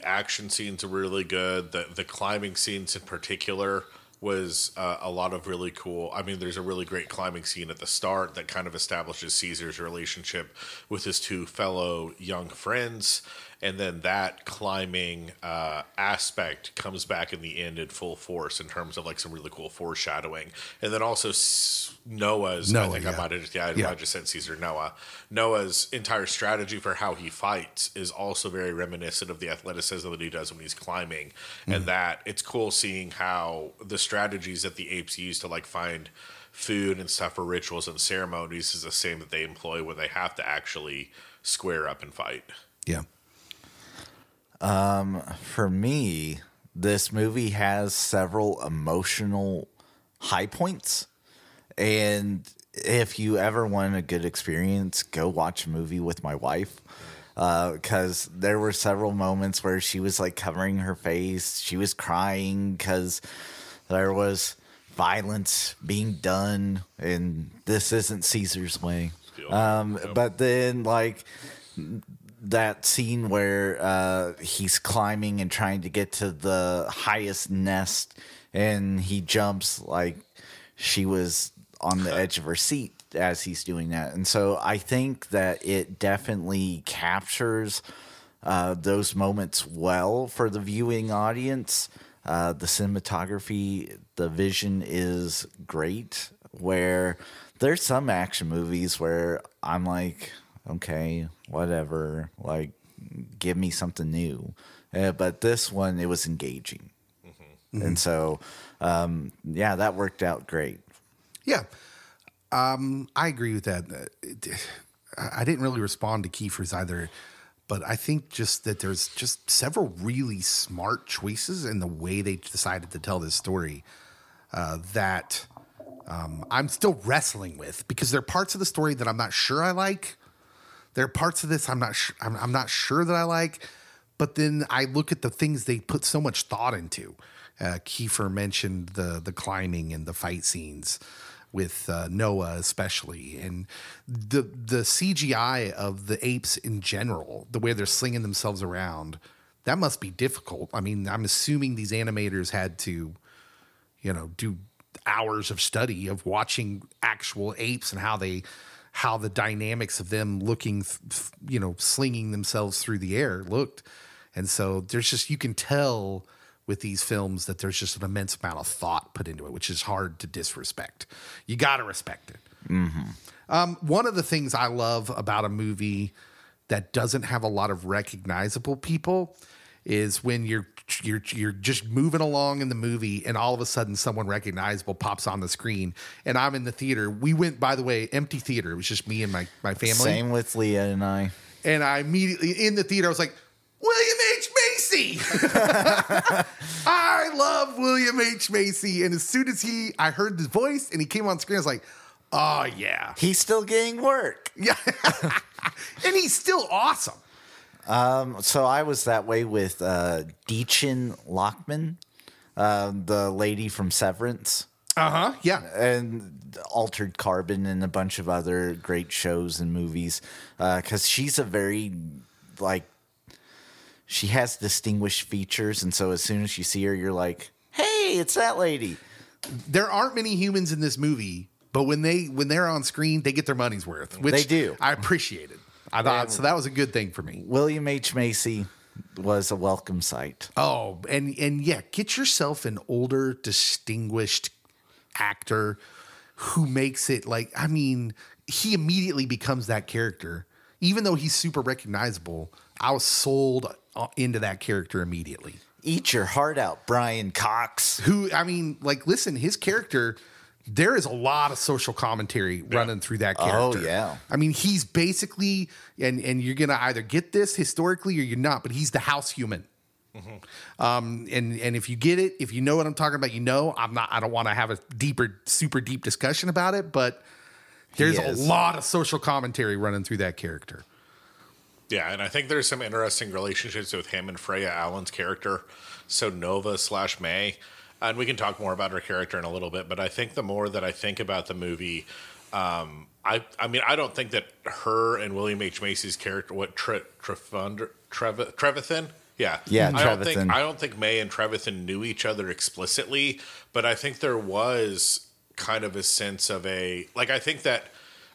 D: action scenes were really good. The climbing scenes in particular was a lot of really cool. I mean, there's a really great climbing scene at the start that kind of establishes Caesar's relationship with his two fellow young friends. And then that climbing aspect comes back in the end in full force in terms of like some really cool foreshadowing. And then also Noah's, I might have just said Caesar, Noah's entire strategy for how he fights is also very reminiscent of the athleticism that he does when he's climbing. And that it's cool seeing how the strategies that the apes use to like find food and stuff for rituals and ceremonies is the same that they employ when they have to actually square up and fight.
C: Yeah.
B: For me, this movie has several emotional high points. And if you ever want a good experience, go watch a movie with my wife. Because there were several moments where she was like covering her face. She was crying because there was violence being done. And this isn't Caesar's way. But then like that scene where he's climbing and trying to get to the highest nest and he jumps like she was on the edge of her seat. as he's doing that. And so I think that it definitely captures those moments well for the viewing audience. The cinematography, the vision is great, where there's some action movies where I'm like, okay, whatever, like, give me something new. But this one, it was engaging. Mm-hmm. And so, yeah, that worked out great.
C: Yeah. I agree with that. I didn't really respond to Kiefer's either, but I think just that there's just several really smart choices in the way they decided to tell this story that I'm still wrestling with, because there are parts of the story that I'm not sure I like. There are parts of this I'm not sure that I like, but then I look at the things they put so much thought into. Kiefer mentioned the climbing and the fight scenes with Noah especially, and the CGI of the apes in general, the way they're slinging themselves around, that must be difficult. I mean, I'm assuming these animators had to, do hours of study of watching actual apes and how the dynamics of them looking, slinging themselves through the air looked. And so there's just, you can tell with these films that there's just an immense amount of thought put into it, which is hard to disrespect. You got to respect it. Mm-hmm. One of the things I love about a movie that doesn't have a lot of recognizable people is when you're just moving along in the movie and all of a sudden someone recognizable pops on the screen. And I'm in the theater. We went, by the way, empty theater. It was just me and my family.
B: Same with Leah and I.
C: And I immediately, in the theater, I was like, William H. Macy. I love William H. Macy. And as soon as I heard his voice and he came on screen, I was like, oh, yeah.
B: He's still getting work.
C: Yeah. And he's still awesome.
B: So I was that way with Deachin Lockman, the lady from Severance.
C: Uh-huh, yeah.
B: And Altered Carbon and a bunch of other great shows and movies. Because she's a very, she has distinguished features. And so as soon as you see her, you're like, hey, it's that lady.
C: There aren't many humans in this movie, but when they're on screen, they get their money's worth. Which
B: they do.
C: I appreciate it. I thought so. That was a good thing for me.
B: William H. Macy was a welcome sight.
C: Oh, and yeah, get yourself an older, distinguished actor who makes it he immediately becomes that character. Even though he's super recognizable, I was sold into that character immediately.
B: Eat your heart out, Brian Cox.
C: Who, listen, his character, there is a lot of social commentary running through that character.
B: Oh, yeah.
C: I mean, he's basically, and you're going to either get this historically or you're not, but he's the house human. Mm-hmm. And if you get it, if you know what I'm talking about, I don't want to have a super deep discussion about it, but there's a lot of social commentary running through that character.
D: Yeah, and I think there's some interesting relationships with him and Freya Allen's character. So Nova/May. And we can talk more about her character in a little bit, but I think the more that I think about the movie, I don't think that her and William H. Macy's character, Trevathan? Yeah.
B: Trevathan.
D: I don't think May and Trevathan knew each other explicitly, but I think there was kind of a sense of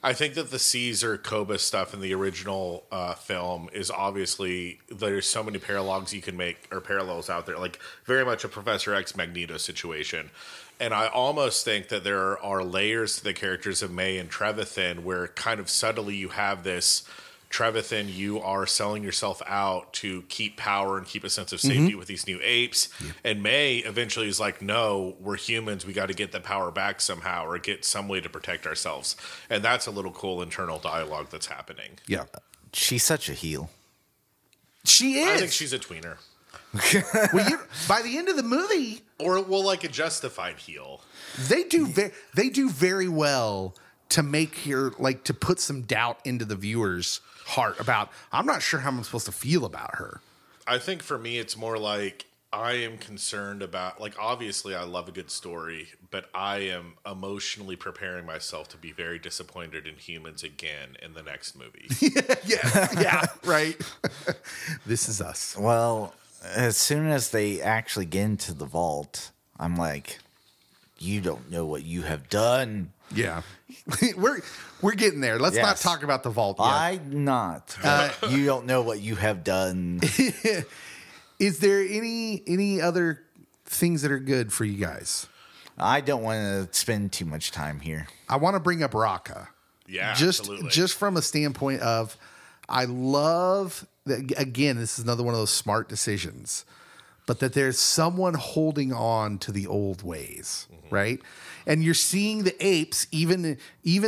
D: I think that the Caesar Koba stuff in the original film is obviously, there's so many paralogs you can make, or parallels out there, very much a Professor X Magneto situation. And I almost think that there are layers to the characters of May and Trevathan where kind of subtly you have this, Trevathan, you are selling yourself out to keep power and keep a sense of safety with these new apes. Yep. And May eventually is like, no, we're humans. We got to get the power back somehow or get some way to protect ourselves. And that's a little cool internal dialogue that's happening.
C: Yeah.
B: She's such a heel.
C: She is.
D: I think she's a tweener.
C: By the end of the movie.
D: Or, a justified heel.
C: They do very well to make her, to put some doubt into the viewer's heart about, I'm not sure how I'm supposed to feel about her.
D: I think for me, it's more like I am concerned about, obviously I love a good story, but I am emotionally preparing myself to be very disappointed in humans again in the next movie.
C: Yeah, right. This is us.
B: Well, as soon as they actually get into the vault, I'm like, you don't know what you have done.
C: Yeah. we're getting there. Let's not
B: Yes.
C: talk about the vault yet.
B: I'm not. You don't know what you have done.
C: Is there any other things that are good for you guys?
B: I don't want to spend too much time here.
C: I want to bring up Raqqa.
D: Yeah,
C: Just from a standpoint of, I love that, again, this is another one of those smart decisions, but that there's someone holding on to the old ways, right? And you're seeing the apes, even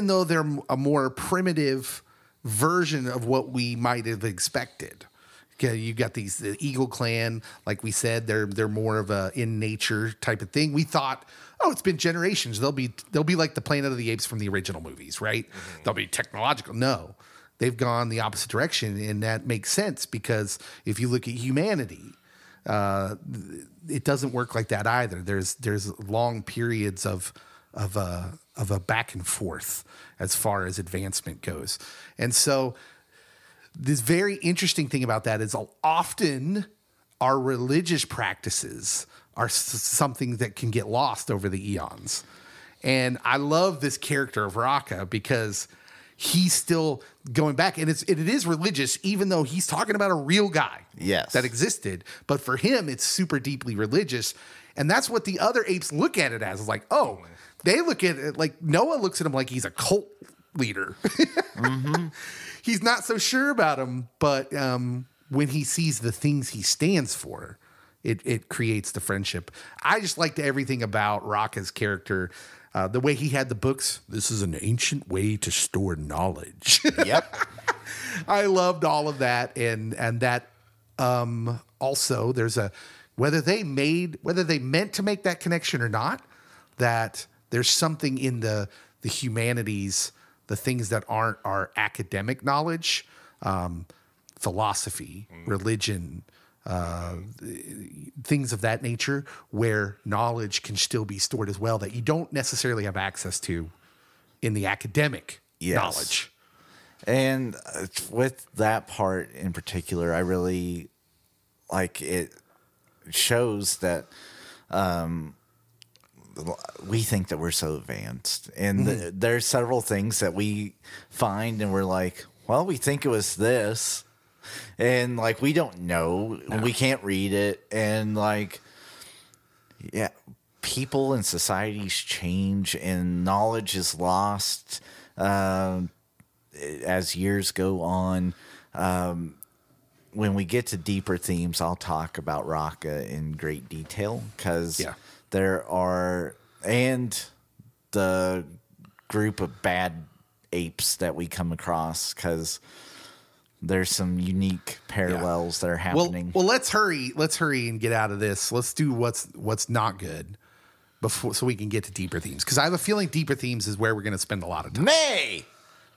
C: though they're a more primitive version of what we might have expected. Okay, you got the Eagle Clan, like we said, they're more of a in nature type of thing. We thought, oh, it's been generations. They'll be like the Planet of the Apes from the original movies, right? They'll be technological. No, they've gone the opposite direction, and that makes sense because if you look at humanity, it doesn't work like that either. There's long periods of a back and forth as far as advancement goes, and so this very interesting thing about that is often our religious practices are something that can get lost over the eons. And I love this character of Raqqa because he's still going back, and it is religious, even though he's talking about a real guy that existed. But for him, it's super deeply religious. And that's what the other apes look at it as. It's like, oh, they look at it like Noah looks at him like he's a cult leader. He's not so sure about him, but when he sees the things he stands for, it creates the friendship. I just liked everything about Raqqa's character. The way he had the books. This is an ancient way to store knowledge.
B: Yep.
C: I loved all of that, and that also there's whether they meant to make that connection or not, that there's something in the humanities, the things that aren't our academic knowledge, philosophy, religion, things of that nature, where knowledge can still be stored as well that you don't necessarily have access to in the academic knowledge.
B: And with that part in particular, I really like it. Shows that we think that we're so advanced, and there's several things that we find and we're like, well, we think it was this, and like we don't know, and we can't read it, and like, yeah, people and societies change and knowledge is lost as years go on. When we get to deeper themes, I'll talk about Raqqa in great detail because there are, and the group of bad apes that we come across, because there's some unique parallels that are happening.
C: Well, let's hurry and get out of this. Let's do what's not good before, so we can get to deeper themes. Because I have a feeling deeper themes is where we're going to spend a lot of time.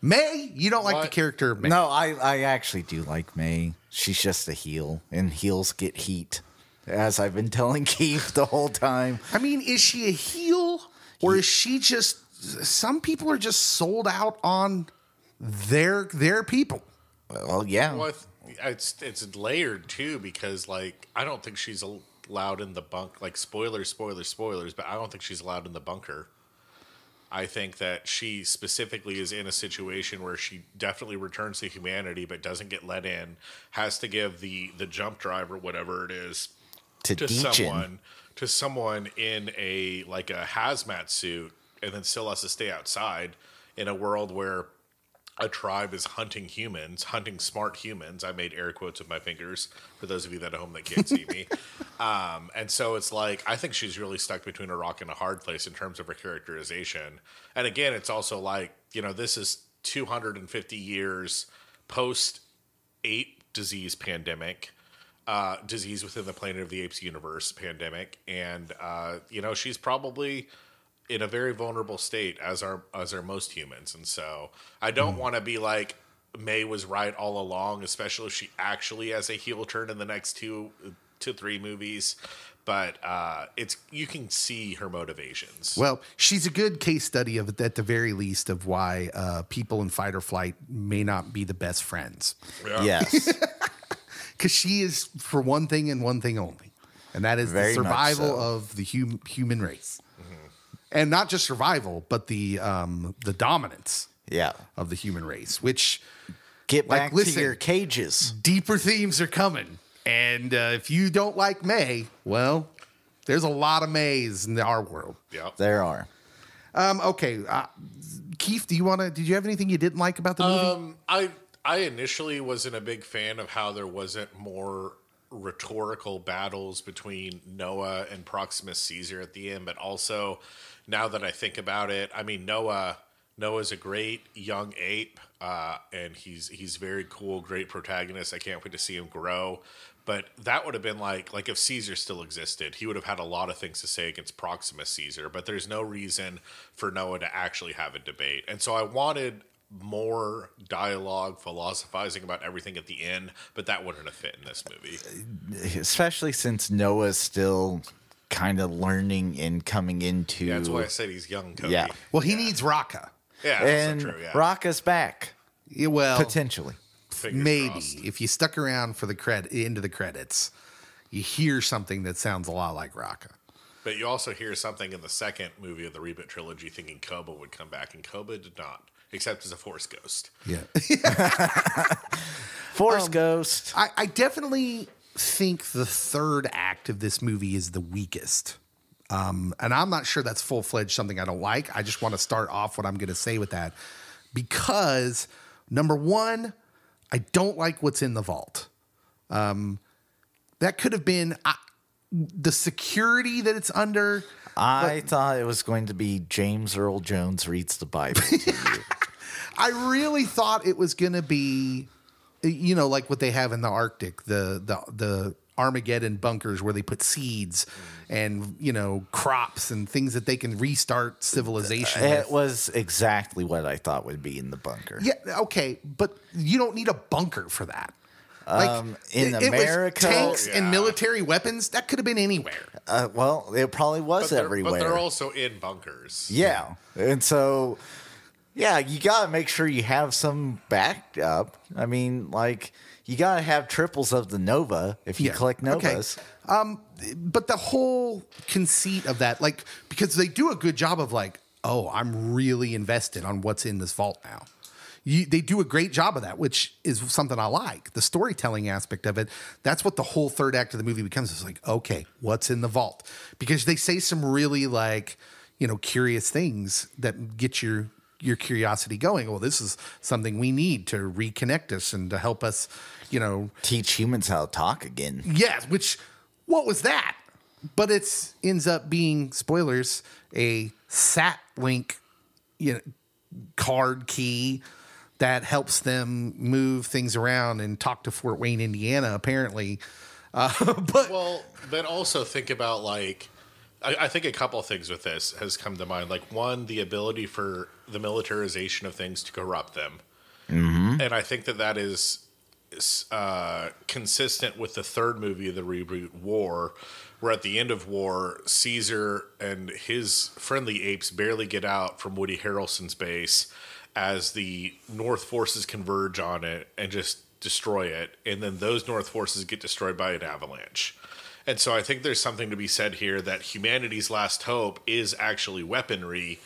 C: May, you don't like the character May?
B: No, I actually do like May. She's just a heel, and heels get heat, as I've been telling Keith the whole time.
C: I mean, is she a heel, or is she just? Some people are just sold out on their people.
B: Well, yeah.
D: Well, it's layered too, because like I don't think she's allowed in the bunk. Like spoilers, but I don't think she's allowed in the bunker. I think that she specifically is in a situation where she definitely returns to humanity, but doesn't get let in. Has to give the jump drive or whatever it is to someone in a hazmat suit, and then still has to stay outside in a world where a tribe is hunting smart humans. I made air quotes with my fingers for those of you that at home that can't see me. And so it's like, I think she's really stuck between a rock and a hard place in terms of her characterization. And again, it's also like, this is 250 years post ape disease pandemic, disease within the Planet of the Apes universe pandemic. And, she's probably in a very vulnerable state, as are most humans. And so I don't want to be like May was right all along, especially if she actually has a heel turn in the next 2 to 3 movies. But you can see her motivations.
C: Well, she's a good case study of, at the very least, of why people in fight or flight may not be the best friends.
B: Yeah. Yes.
C: Because she is for one thing and one thing only. And that is the survival of the human race. And not just survival, but the dominance
B: Yeah.
C: of the human race, which
B: Get
C: Like,
B: back
C: listen.
B: to your cages.
C: deeper themes are coming. And if you don't like May, well, there's a lot of Mays in our world.
D: Yeah.
B: There are.
C: Okay. Keith, did you have anything you didn't like about the movie?
D: I initially wasn't a big fan of how there wasn't more rhetorical battles between Noah and Proximus Caesar at the end, but also now that I think about it, I mean Noah's a great young ape, and he's very cool, great protagonist. I can't wait to see him grow. But that would have been like if Caesar still existed, he would have had a lot of things to say against Proximus Caesar, but there's no reason for Noah to actually have a debate. And so I wanted more dialogue, philosophizing about everything at the end, but that wouldn't have fit in this movie.
B: Especially since Noah's still kind of learning and coming into...
D: Yeah, that's why I said he's young, Cody.
B: Yeah.
C: Well, he needs Raka.
D: Yeah, that's
B: And
D: also true, yeah.
B: Raka's back.
C: Yeah, well,
B: Potentially.
D: Fingers
C: maybe
D: crossed.
C: if you stuck around for the into the credits, you hear something that sounds a lot like Raka.
D: But you also hear something in the second movie of the reboot trilogy thinking Koba would come back, and Koba did not, except as a Force ghost.
C: Yeah.
B: Force Ghost.
C: I definitely think the third act of this movie is the weakest. And I'm not sure that's full-fledged something I don't like. I just want to start off what I'm going to say with that. Because, number one, I don't like what's in the vault. That could have been the security that it's under.
B: I thought it was going to be James Earl Jones reads the Bible to you.
C: I really thought it was going to be, like what they have in the Arctic, the Armageddon bunkers where they put seeds and, crops and things that they can restart civilization with.
B: It was exactly what I thought would be in the bunker.
C: Yeah, okay, but you don't need a bunker for that.
B: In
C: it
B: America,
C: was tanks and
D: Yeah.
C: military weapons. That could have been anywhere.
B: well, it probably was everywhere.
D: But they're also in bunkers.
B: Yeah. And so, yeah, you got to make sure you have some backup. I mean, you got to have triples of the Nova if you collect Novas.
C: Okay. But the whole conceit of that, because they do a good job of I'm really invested on what's in this vault now. They do a great job of that, which is something I like. The storytelling aspect of it, that's what the whole third act of the movie becomes. It's okay, what's in the vault? Because they say some really curious things that get your curiosity going. Well, this is something we need to reconnect us and to help us,
B: Teach humans how to talk again.
C: Yes, what was that? But it ends up being, spoilers, a sat link card key that helps them move things around and talk to Fort Wayne, Indiana, apparently.
D: But also think about I think a couple of things with this has come to mind. One, the ability for the militarization of things to corrupt them. Mm-hmm. And I think that is consistent with the third movie of the reboot, War, where at the end of War, Caesar and his friendly apes barely get out from Woody Harrelson's base as the North forces converge on it and just destroy it. And then those North forces get destroyed by an avalanche. And so I think there's something to be said here that humanity's last hope is actually weaponry,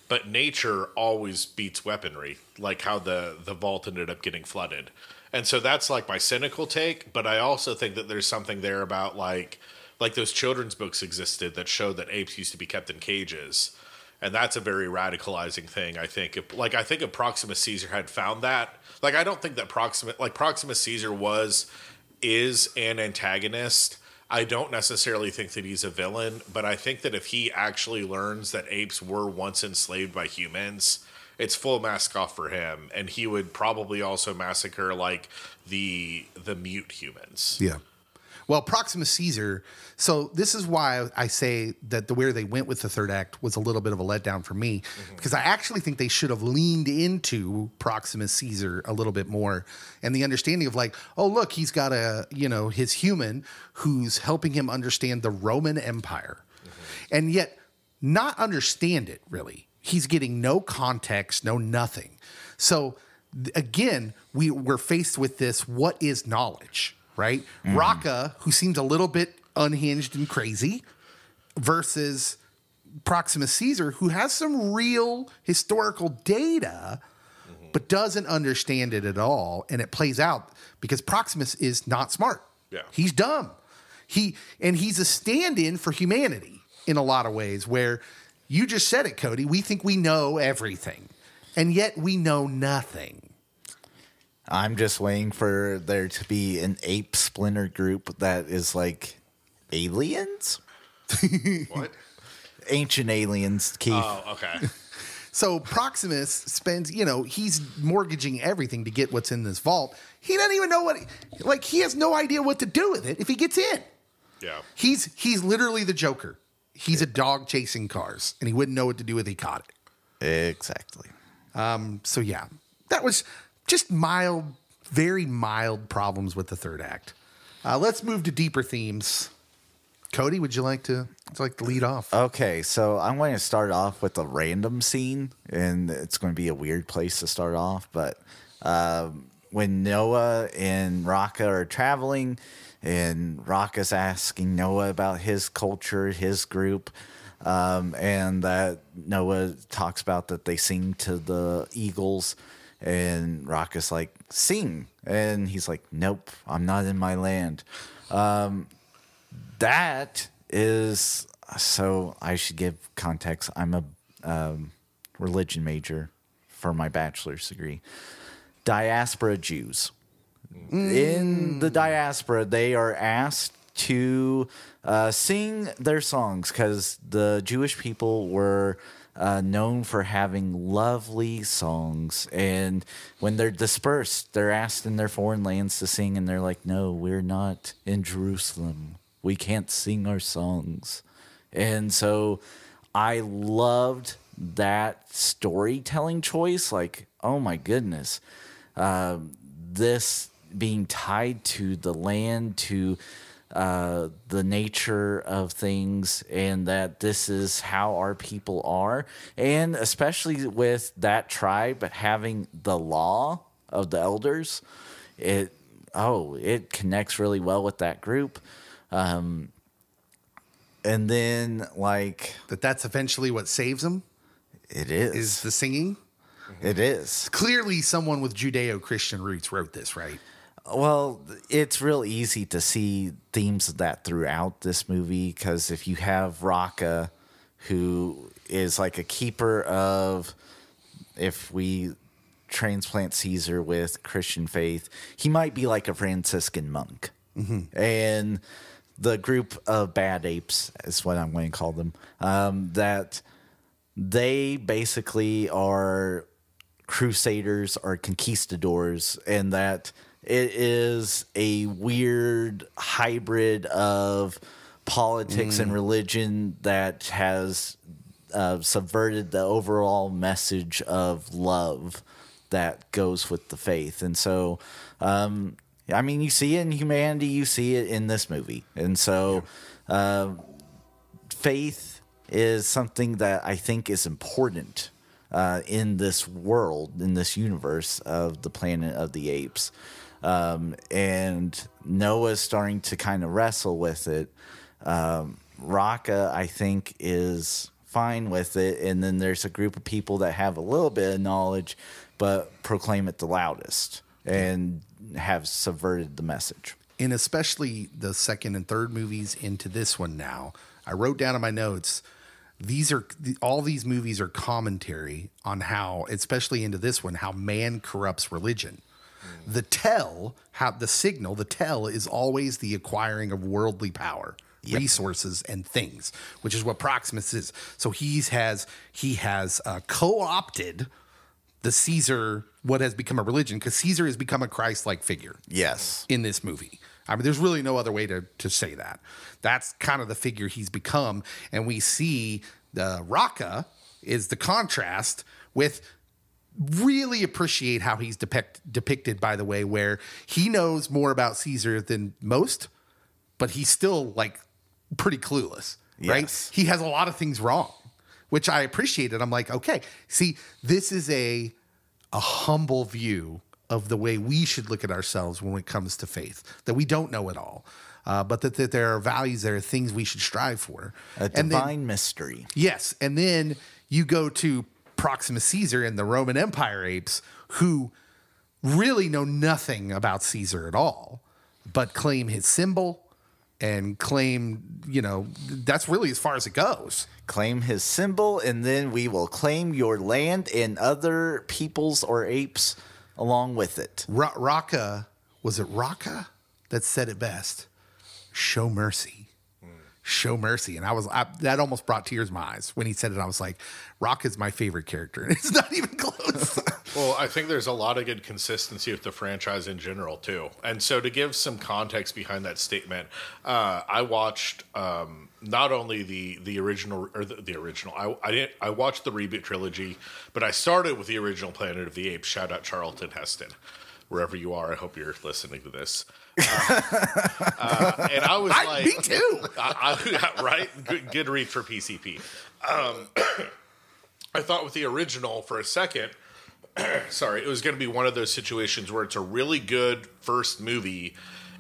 D: but nature always beats weaponry, like how the vault ended up getting flooded. And so that's my cynical take, but I also think that there's something there about like those children's books existed that showed that apes used to be kept in cages. And that's a very radicalizing thing, I think. If Proximus Caesar had found that, I don't think that Proximus Caesar is an antagonist. I don't necessarily think that he's a villain, but I think that if he actually learns that apes were once enslaved by humans, it's full mask off for him, and he would probably also massacre the mute humans.
C: Yeah. Well, Proximus Caesar. So this is why I say that where they went with the third act was a little bit of a letdown for me, because I actually think they should have leaned into Proximus Caesar a little bit more, and the understanding of oh look, he's got his human who's helping him understand the Roman Empire, and yet not understand it really. He's getting no context, no nothing. So again, we're faced with this: what is knowledge? Right? Raka, who seems a little bit unhinged and crazy, versus Proximus Caesar, who has some real historical data, but doesn't understand it at all. And it plays out because Proximus is not smart.
D: Yeah.
C: He's dumb. He's a stand-in for humanity in a lot of ways, where you just said it, Cody. We think we know everything, and yet we know nothing.
B: I'm just waiting for there to be an ape splinter group that is like aliens.
D: What?
B: Ancient aliens, Keith.
D: Oh, okay.
C: So Proximus spends, he's mortgaging everything to get what's in this vault. He doesn't even know he has no idea what to do with it if he gets in.
D: Yeah.
C: He's literally the Joker. He's a dog chasing cars, and he wouldn't know what to do with it. He caught it.
B: Exactly.
C: So yeah, that was just mild, very mild problems with the third act. Let's move to deeper themes. Cody, would you like to lead off?
B: Okay, so I'm going to start off with a random scene, and it's going to be a weird place to start off. But when Noah and Raka are traveling, and Raka's asking Noah about his culture, his group, and that Noah talks about that they sing to the eagles, and Raka's like, sing. And he's like, nope, I'm not in my land. That is, so I should give context. I'm a religion major for my bachelor's degree. Diaspora Jews. In the diaspora, they are asked to sing their songs because the Jewish people were known for having lovely songs. And when they're dispersed, they're asked in their foreign lands to sing, and they're like, no, we're not in Jerusalem. We can't sing our songs. And so I loved that storytelling choice. Like, oh my goodness. This being tied to the land, to the nature of things, and that this is how our people are. And especially with that tribe having the law of the elders, it connects really well with that group. And then
C: that's eventually what saves him.
B: It is
C: the singing.
B: It is.
C: Clearly someone with Judeo-Christian roots wrote this, right?
B: Well, it's real easy to see themes of that throughout this movie, because if you have Raka, who is like a keeper of, if we transplant Caesar with Christian faith, he might be like a Franciscan monk. Mm-hmm. And the group of bad apes is what I'm going to call them, that they basically are crusaders or conquistadors, and that it is a weird hybrid of politics and religion that has subverted the overall message of love that goes with the faith. And so, I mean, you see it in humanity, you see it in this movie. And so faith is something that I think is important in this world, in this universe of the Planet of the Apes. And Noah's starting to kind of wrestle with it. Raka, I think, is fine with it. And then there's a group of people that have a little bit of knowledge, but proclaim it the loudest and have subverted the message.
C: And especially the second and third movies into this one now, I wrote down in my notes, all these movies are commentary on how, especially into this one, how man corrupts religion. The tell is always the acquiring of worldly power, resources, and things, which is what Proximus is. So he has co-opted the Caesar, what has become a religion, because Caesar has become a Christ-like figure.
B: Yes.
C: In this movie. I mean, there's really no other way to say that. That's kind of the figure he's become. And we see the Raka is the contrast with, really appreciate how he's depicted, by the way, where he knows more about Caesar than most, but he's still like pretty clueless, right?
B: Yes.
C: He has a lot of things wrong, which I appreciated. I'm like, okay, see, this is a humble view of the way we should look at ourselves when it comes to faith, that we don't know it all. but that there are values, there are things we should strive for.
B: A divine mystery.
C: Yes, and then you go to Proxima Caesar and the Roman Empire apes, who really know nothing about Caesar at all, but claim his symbol and claim, that's really as far as it goes.
B: Claim his symbol, and then we will claim your land and other peoples or apes along with it.
C: Raka, was it Raka that said it best? Show mercy. Show mercy. And that almost brought tears to my eyes when he said it. I was like, Raka's my favorite character. And it's not even close.
D: Well, I think there's a lot of good consistency with the franchise in general, too. And so to give some context behind that statement, I watched not only the original, or the original, I watched the reboot trilogy, but I started with the original Planet of the Apes. Shout out Charlton Heston. Wherever you are, I hope you're listening to this. And I was like...
C: Me too!
D: Right? Good read for PCP. I thought with the original, for a second... sorry, it was going to be one of those situations where it's a really good first movie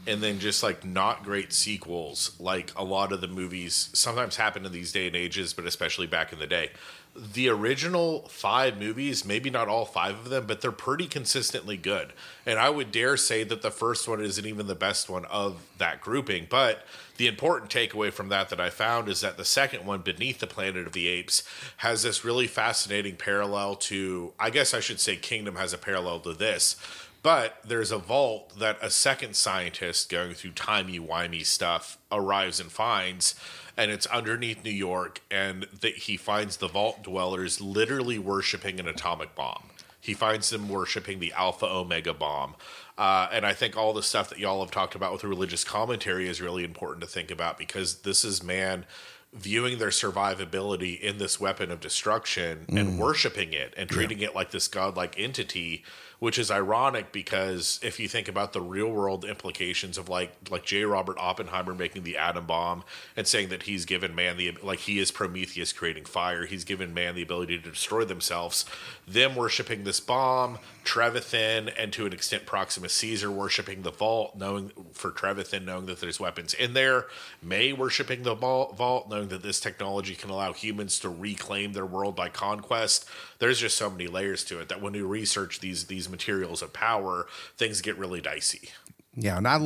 D: and then just like not great sequels, like a lot of the movies sometimes happen in these day and ages, but especially back in the day. The original 5 movies, maybe not all 5 of them, but they're pretty consistently good. And I would dare say that the first one isn't even the best one of that grouping. But the important takeaway from that I found is that the second one, Beneath the Planet of the Apes, has this really fascinating parallel to, I guess I should say Kingdom has a parallel to this. But there's a vault that a second scientist going through timey-wimey stuff arrives and finds, and it's underneath New York, and he finds the vault dwellers literally worshiping an atomic bomb. He finds them worshiping the Alpha Omega bomb. And I think all the stuff that y'all have talked about with the religious commentary is really important to think about, because this is man viewing their survivability in this weapon of destruction and worshiping it and treating it like this godlike entity, which is ironic because if you think about the real world implications of like J. Robert Oppenheimer making the atom bomb and saying that he's given man he is Prometheus creating fire, he's given man the ability to destroy themselves. Them worshiping this bomb, Trevethan, and to an extent Proxima Caesar worshiping the vault, knowing that there's weapons in there, May worshiping the vault, knowing that this technology can allow humans to reclaim their world by conquest. There's just so many layers to it that when we research these materials of power, things get really dicey.
C: Yeah, and I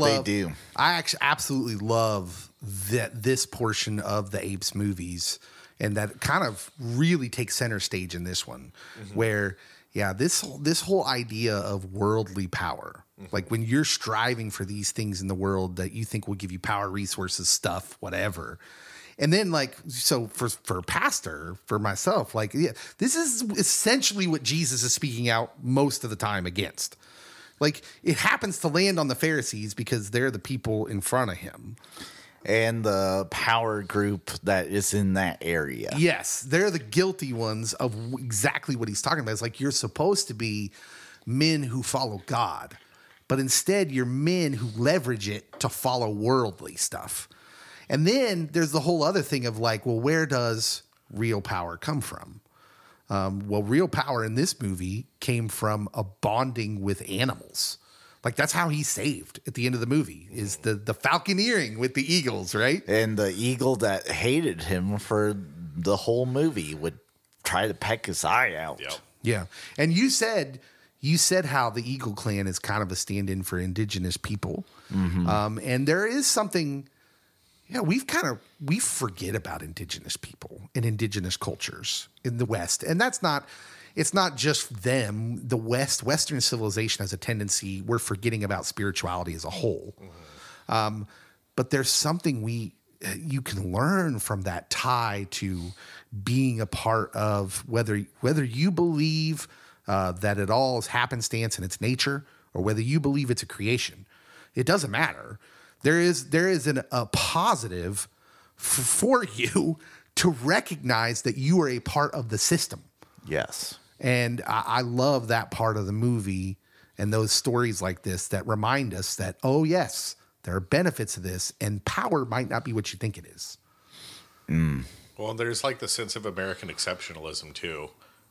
C: actually absolutely love this portion of the Apes movies, and that kind of really takes center stage in this one, where this whole idea of worldly power, like when you're striving for these things in the world that you think will give you power, resources, stuff, whatever. And then, so for pastor, for myself, this is essentially what Jesus is speaking out most of the time against. Like, it happens to land on the Pharisees because they're the people in front of him.
B: And the power group that is in that area.
C: Yes, they're the guilty ones of exactly what he's talking about. It's like you're supposed to be men who follow God, but instead you're men who leverage it to follow worldly stuff. And then there's the whole other thing of where does real power come from? Real power in this movie came from a bonding with animals. That's how he's saved at the end of the movie, is the falconeering with the eagles, right?
B: And the eagle that hated him for the whole movie would try to peck his eye out.
D: Yep.
C: Yeah. And you said how the Eagle Clan is kind of a stand-in for indigenous people. And there is something... Yeah, we forget about indigenous people and indigenous cultures in the West. And it's not just them. The Western civilization has a tendency, we're forgetting about spirituality as a whole. But there's something you can learn from that tie to being a part of, whether you believe that it all is happenstance and it's nature, or whether you believe it's a creation. It doesn't matter. There is a positive for you to recognize that you are a part of the system.
B: Yes.
C: And I love that part of the movie and those stories like this that remind us that, oh, yes, there are benefits to this, and power might not be what you think it is.
D: Well, there's the sense of American exceptionalism, too,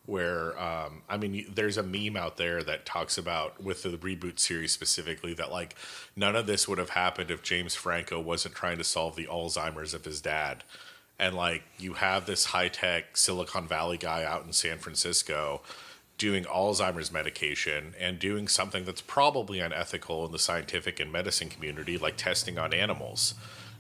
D: where I mean, there's a meme out there that talks about, with the reboot series specifically, that like none of this would have happened if James Franco wasn't trying to solve the Alzheimer's of his dad. And like, you have this high-tech Silicon Valley guy out in San Francisco doing Alzheimer's medication and doing something that's probably unethical in the scientific and medicine community, like testing on animals.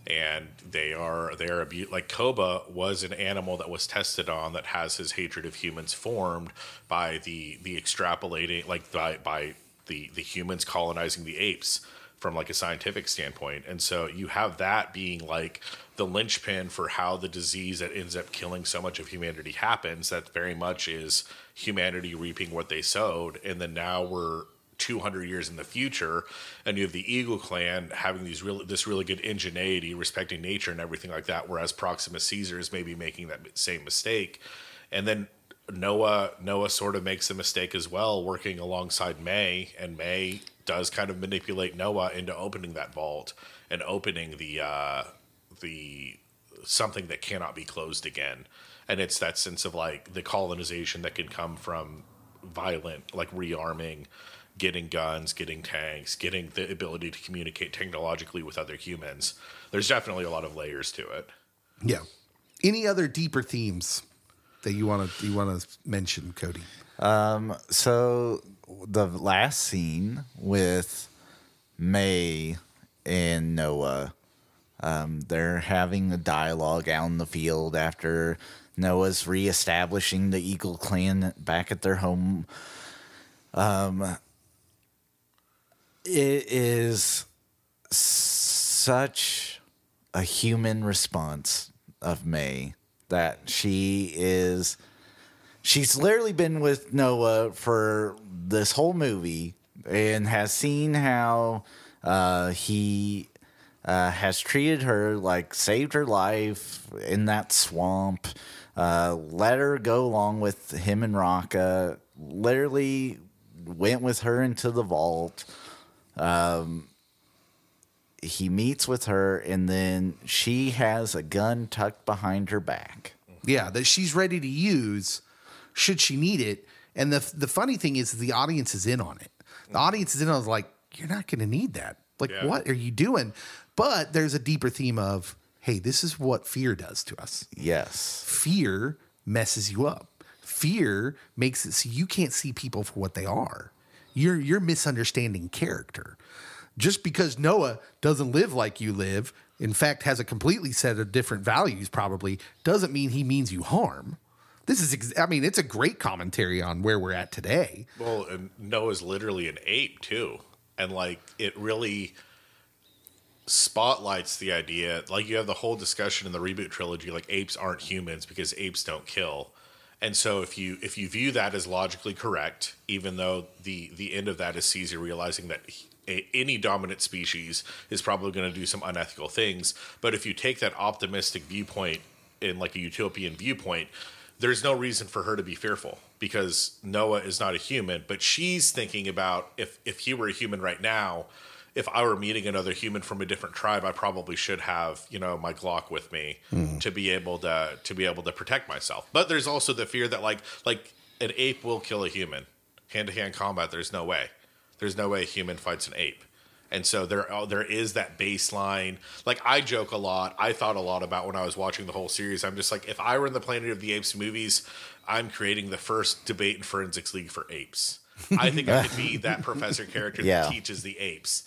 D: And they're like, Koba was an animal that was tested on, that has his hatred of humans formed by the extrapolating, like by the humans colonizing the apes from like a scientific standpoint. And so you have that being like the linchpin for how the disease that ends up killing so much of humanity happens. That very much is humanity reaping what they sowed. And then now we're 200 years in the future, and you have the Eagle Clan having this really good ingenuity, respecting nature and everything like that, whereas Proxima Caesar is maybe making that same mistake. And then Noah sort of makes a mistake as well, working alongside May, and May does kind of manipulate Noah into opening that vault and opening the something that cannot be closed again. And it's that sense of like the colonization that can come from violent, like rearming, getting guns, getting tanks, getting the ability to communicate technologically with other humans. There's definitely a lot of layers to it.
C: Yeah. Any other deeper themes that you want to mention, Cody?
B: So the last scene with May and Noah, they're having a dialogue out in the field after Noah's reestablishing the Eagle Clan back at their home. It is such a human response of May that she's literally been with Noah for this whole movie and has seen how he has treated her, like saved her life in that swamp, let her go along with him and Raka, literally went with her into the vault. He meets with her, and then she has a gun tucked behind her back.
C: Yeah, that she's ready to use should she need it. And the funny thing is, the audience is in on it. The audience is in on it, like, you're not going to need that. Like, what are you doing? But there's a deeper theme of, hey, this is what fear does to us.
B: Yes.
C: Fear messes you up. Fear makes it so you can't see people for what they are. You're misunderstanding character. Just because Noah doesn't live like you live, in fact, has a completely set of different values probably, doesn't mean he means you harm. This is, it's a great commentary on where we're at today.
D: Well, and Noah's literally an ape too. And like, it really spotlights the idea, like you have the whole discussion in the reboot trilogy, like apes aren't humans because apes don't kill. And so if you view that as logically correct, even though the end of that is Caesar realizing that any dominant species is probably going to do some unethical things, but if you take that optimistic viewpoint in like a utopian viewpoint, there's no reason for her to be fearful because Noah is not a human, but she's thinking about if he were a human right now, if I were meeting another human from a different tribe, I probably should have, my Glock with me to be able to protect myself. But there's also the fear that like an ape will kill a human. Hand-to-hand combat, there's no way. There's no way a human fights an ape. And so there is that baseline. Like, I joke a lot. I thought a lot about when I was watching the whole series. I'm just like, if I were in the Planet of the Apes movies, I'm creating the first debate and forensics league for apes. I think I could be that professor character that teaches the apes.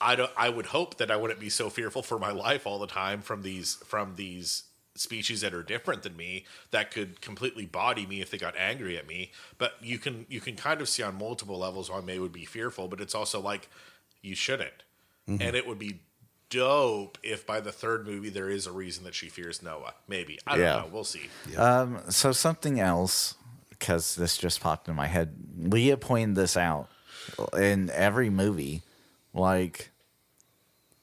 D: I would hope that I wouldn't be so fearful for my life all the time from these species that are different than me that could completely body me if they got angry at me. But you can kind of see on multiple levels why May would be fearful, but it's also like, you shouldn't. Mm-hmm. And it would be dope if by the third movie there is a reason that she fears Noah. Maybe. I don't know. We'll see.
B: Yeah. So something else, because this just popped in my head. Leah pointed this out in every movie. Like,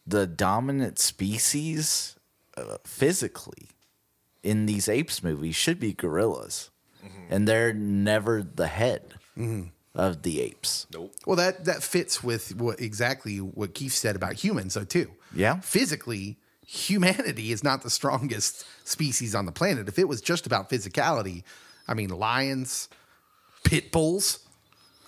B: the dominant species physically in these apes movies should be gorillas. Mm-hmm. And they're never the head of the apes.
D: Nope.
C: Well, that fits with what Keith said about humans, though, too.
B: Yeah.
C: Physically, humanity is not the strongest species on the planet. If it was just about physicality, I mean, lions, pit bulls.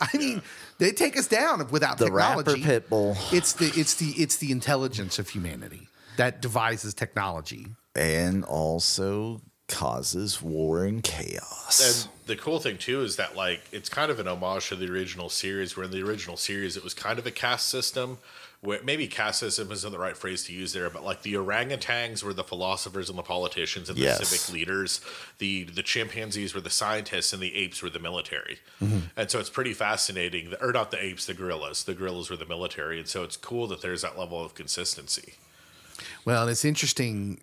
C: I mean, they take us down without
B: The
C: technology.
B: rapper pit bull.
C: It's the intelligence of humanity that devises technology.
B: And also causes war and chaos.
D: And the cool thing too is that like it's kind of an homage to the original series, where in the original series it was kind of a caste system. Where maybe caste system isn't the right phrase to use there, but like the orangutans were the philosophers and the politicians and the civic leaders. The chimpanzees were the scientists, and the apes were the military. And so it's pretty fascinating. Or not the apes, the gorillas. The gorillas were the military, and so it's cool that there's that level of consistency.
C: Well, and it's interesting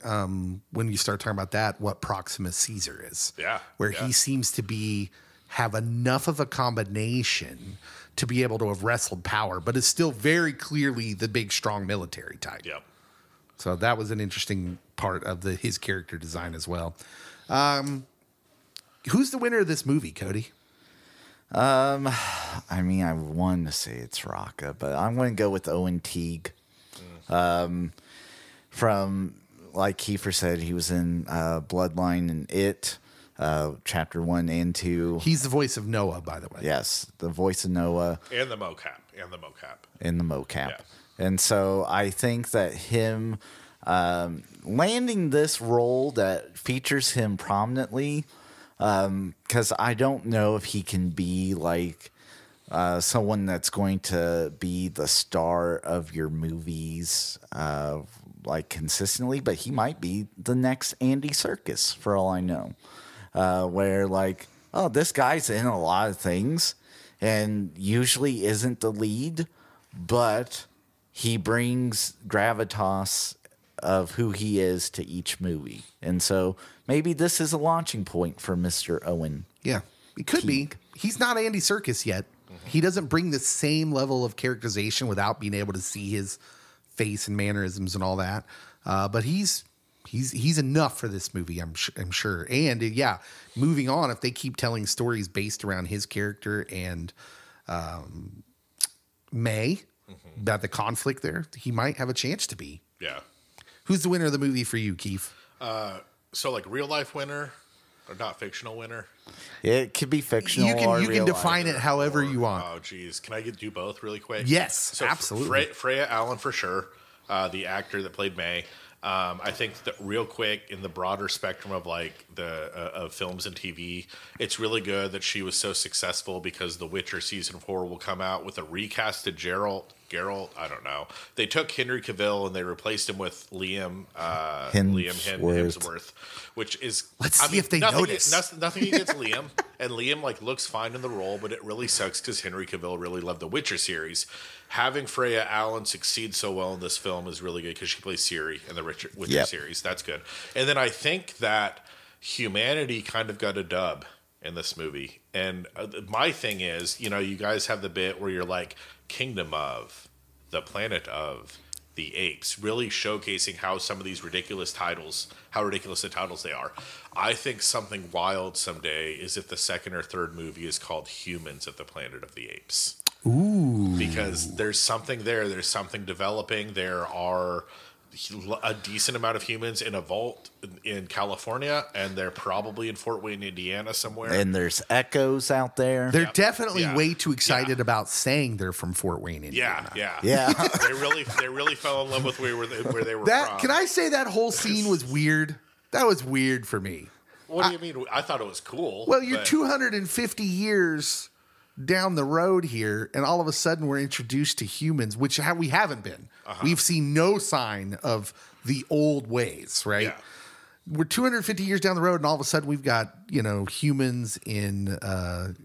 C: when you start talking about that, what Proxima Caesar is.
D: Yeah.
C: Where he seems to have enough of a combination to be able to have wrestled power, but is still very clearly the big, strong military type.
D: Yep.
C: So that was an interesting part of his character design as well. Who's the winner of this movie, Cody?
B: I mean, I wanted to say it's Rocca, but I'm going to go with Owen Teague. From, like Kiefer said, he was in Bloodline and It, Chapter 1 and 2.
C: He's the voice of Noah, by the way.
B: Yes, the voice of Noah.
D: And the mocap.
B: Yeah. And so I think that him landing this role that features him prominently, because I don't know if he can be like someone that's going to be the star of your movies like consistently, but he might be the next Andy Serkis for all I know. Where like, oh, this guy's in a lot of things and usually isn't the lead, but he brings gravitas of who he is to each movie. And so maybe this is a launching point for Mr. Owen.
C: Yeah, it could be. He's not Andy Serkis yet. He doesn't bring the same level of characterization without being able to see his face and mannerisms and all that. But he's enough for this movie, I'm sure. And yeah, moving on, if they keep telling stories based around his character and May, about the conflict there, he might have a chance to be.
D: Yeah.
C: Who's the winner of the movie for you, Keith?
D: So like real life winner or not fictional winner?
B: It could be fictional.
C: You can define it however you want.
D: Oh, geez. Can I do both really quick?
C: Yes,
D: so
C: absolutely.
D: Freya Allen for sure, the actor that played May. I think that real quick in the broader spectrum of like of films and TV, it's really good that she was so successful because The Witcher season 4 will come out with a recasted Geralt. I don't know. They took Henry Cavill and they replaced him with Liam Hemsworth, which is
C: see if they notice.
D: Nothing against Liam, and Liam like looks fine in the role, but it really sucks because Henry Cavill really loved the Witcher series. Having Freya Allen succeed so well in this film is really good because she plays Ciri in the Witcher series. That's good. And then I think that humanity kind of got a dub in this movie. And my thing is, you guys have the bit where you're like, Kingdom of, the planet of the apes, really showcasing how some of these ridiculous the titles they are. I think something wild someday is if the second or third movie is called Humans at the Planet of the Apes.
C: Ooh.
D: Because there's something there. There's something developing. There are a decent amount of humans in a vault in California, and they're probably in Fort Wayne, Indiana somewhere.
B: And there's echoes out there.
C: They're definitely way too excited about saying they're from Fort Wayne, Indiana.
D: Yeah. They really fell in love with where they were from.
C: Can I say that whole scene was weird? That was weird for me.
D: What do you mean? I thought it was cool.
C: Well, you're 250 years down the road here, and all of a sudden we're introduced to humans, which we haven't been. We've seen no sign of the old ways, right? Yeah. We're 250 years down the road, and all of a sudden we've got humans in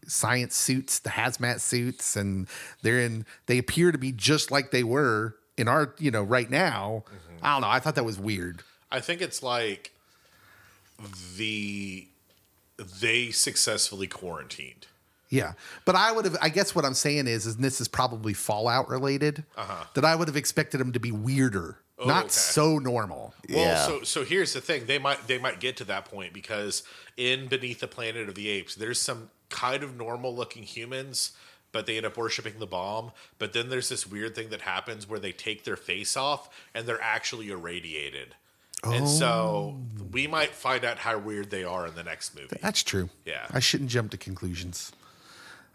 C: science suits, the hazmat suits, and they appear to be just like they were in our right now. I don't know. I thought that was weird.
D: I think it's like they successfully quarantined.
C: Yeah, but I guess what I'm saying is and this is probably Fallout related, that I would have expected them to be weirder, not so normal.
D: Well, so here's the thing. They might get to that point because in Beneath the Planet of the Apes, there's some kind of normal looking humans, but they end up worshiping the bomb. But then there's this weird thing that happens where they take their face off and they're actually irradiated. And so we might find out how weird they are in the next movie.
C: That's true.
D: Yeah.
C: I shouldn't jump to conclusions.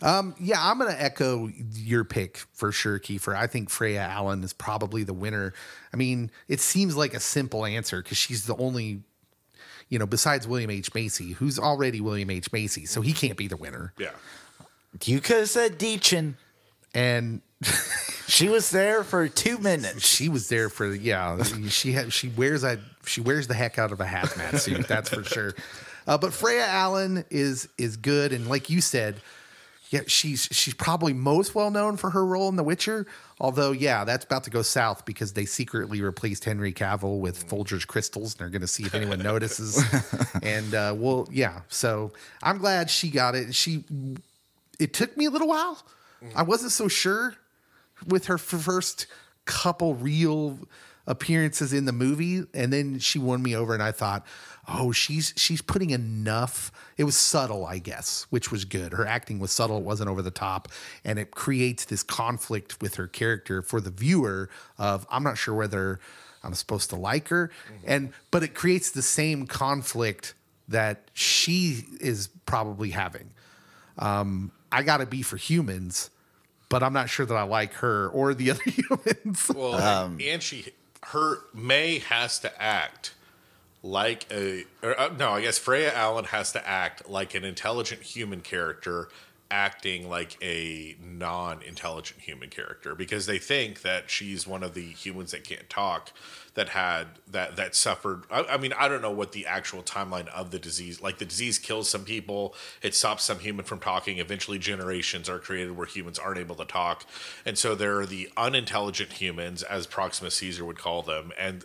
C: Yeah, I'm going to echo your pick for sure, Kiefer. I think Freya Allen is probably the winner. I mean, it seems like a simple answer because she's the only, besides William H. Macy, who's already William H. Macy, so he can't be the winner.
D: Yeah.
B: You could have said Deachin.
C: And
B: she was there for 2 minutes.
C: she was there for she wears the heck out of a hazmat suit, that's for sure. But Freya Allen is good, and like you said, yeah, she's probably most well known for her role in The Witcher. Although, yeah, that's about to go south because they secretly replaced Henry Cavill with Folgers crystals, and they're going to see if anyone notices. And so I'm glad she got it. It took me a little while. I wasn't so sure with her first couple real appearances in the movie, and then she won me over, and I thought, oh, she's putting enough. It was subtle, I guess, which was good. Her acting was subtle. It wasn't over the top, and it creates this conflict with her character for the viewer of, I'm not sure whether I'm supposed to like her, but it creates the same conflict that she is probably having. I got to be for humans, but I'm not sure that I like her or the other humans.
D: Well, and May has to act like I guess Freya Allen has to act like an intelligent human character acting like a non-intelligent human character because they think that she's one of the humans that can't talk that suffered. I mean, I don't know what the actual timeline of the disease, like the disease kills some people, it stops some human from talking. Eventually generations are created where humans aren't able to talk. And so there are the unintelligent humans, as Proxima Caesar would call them. And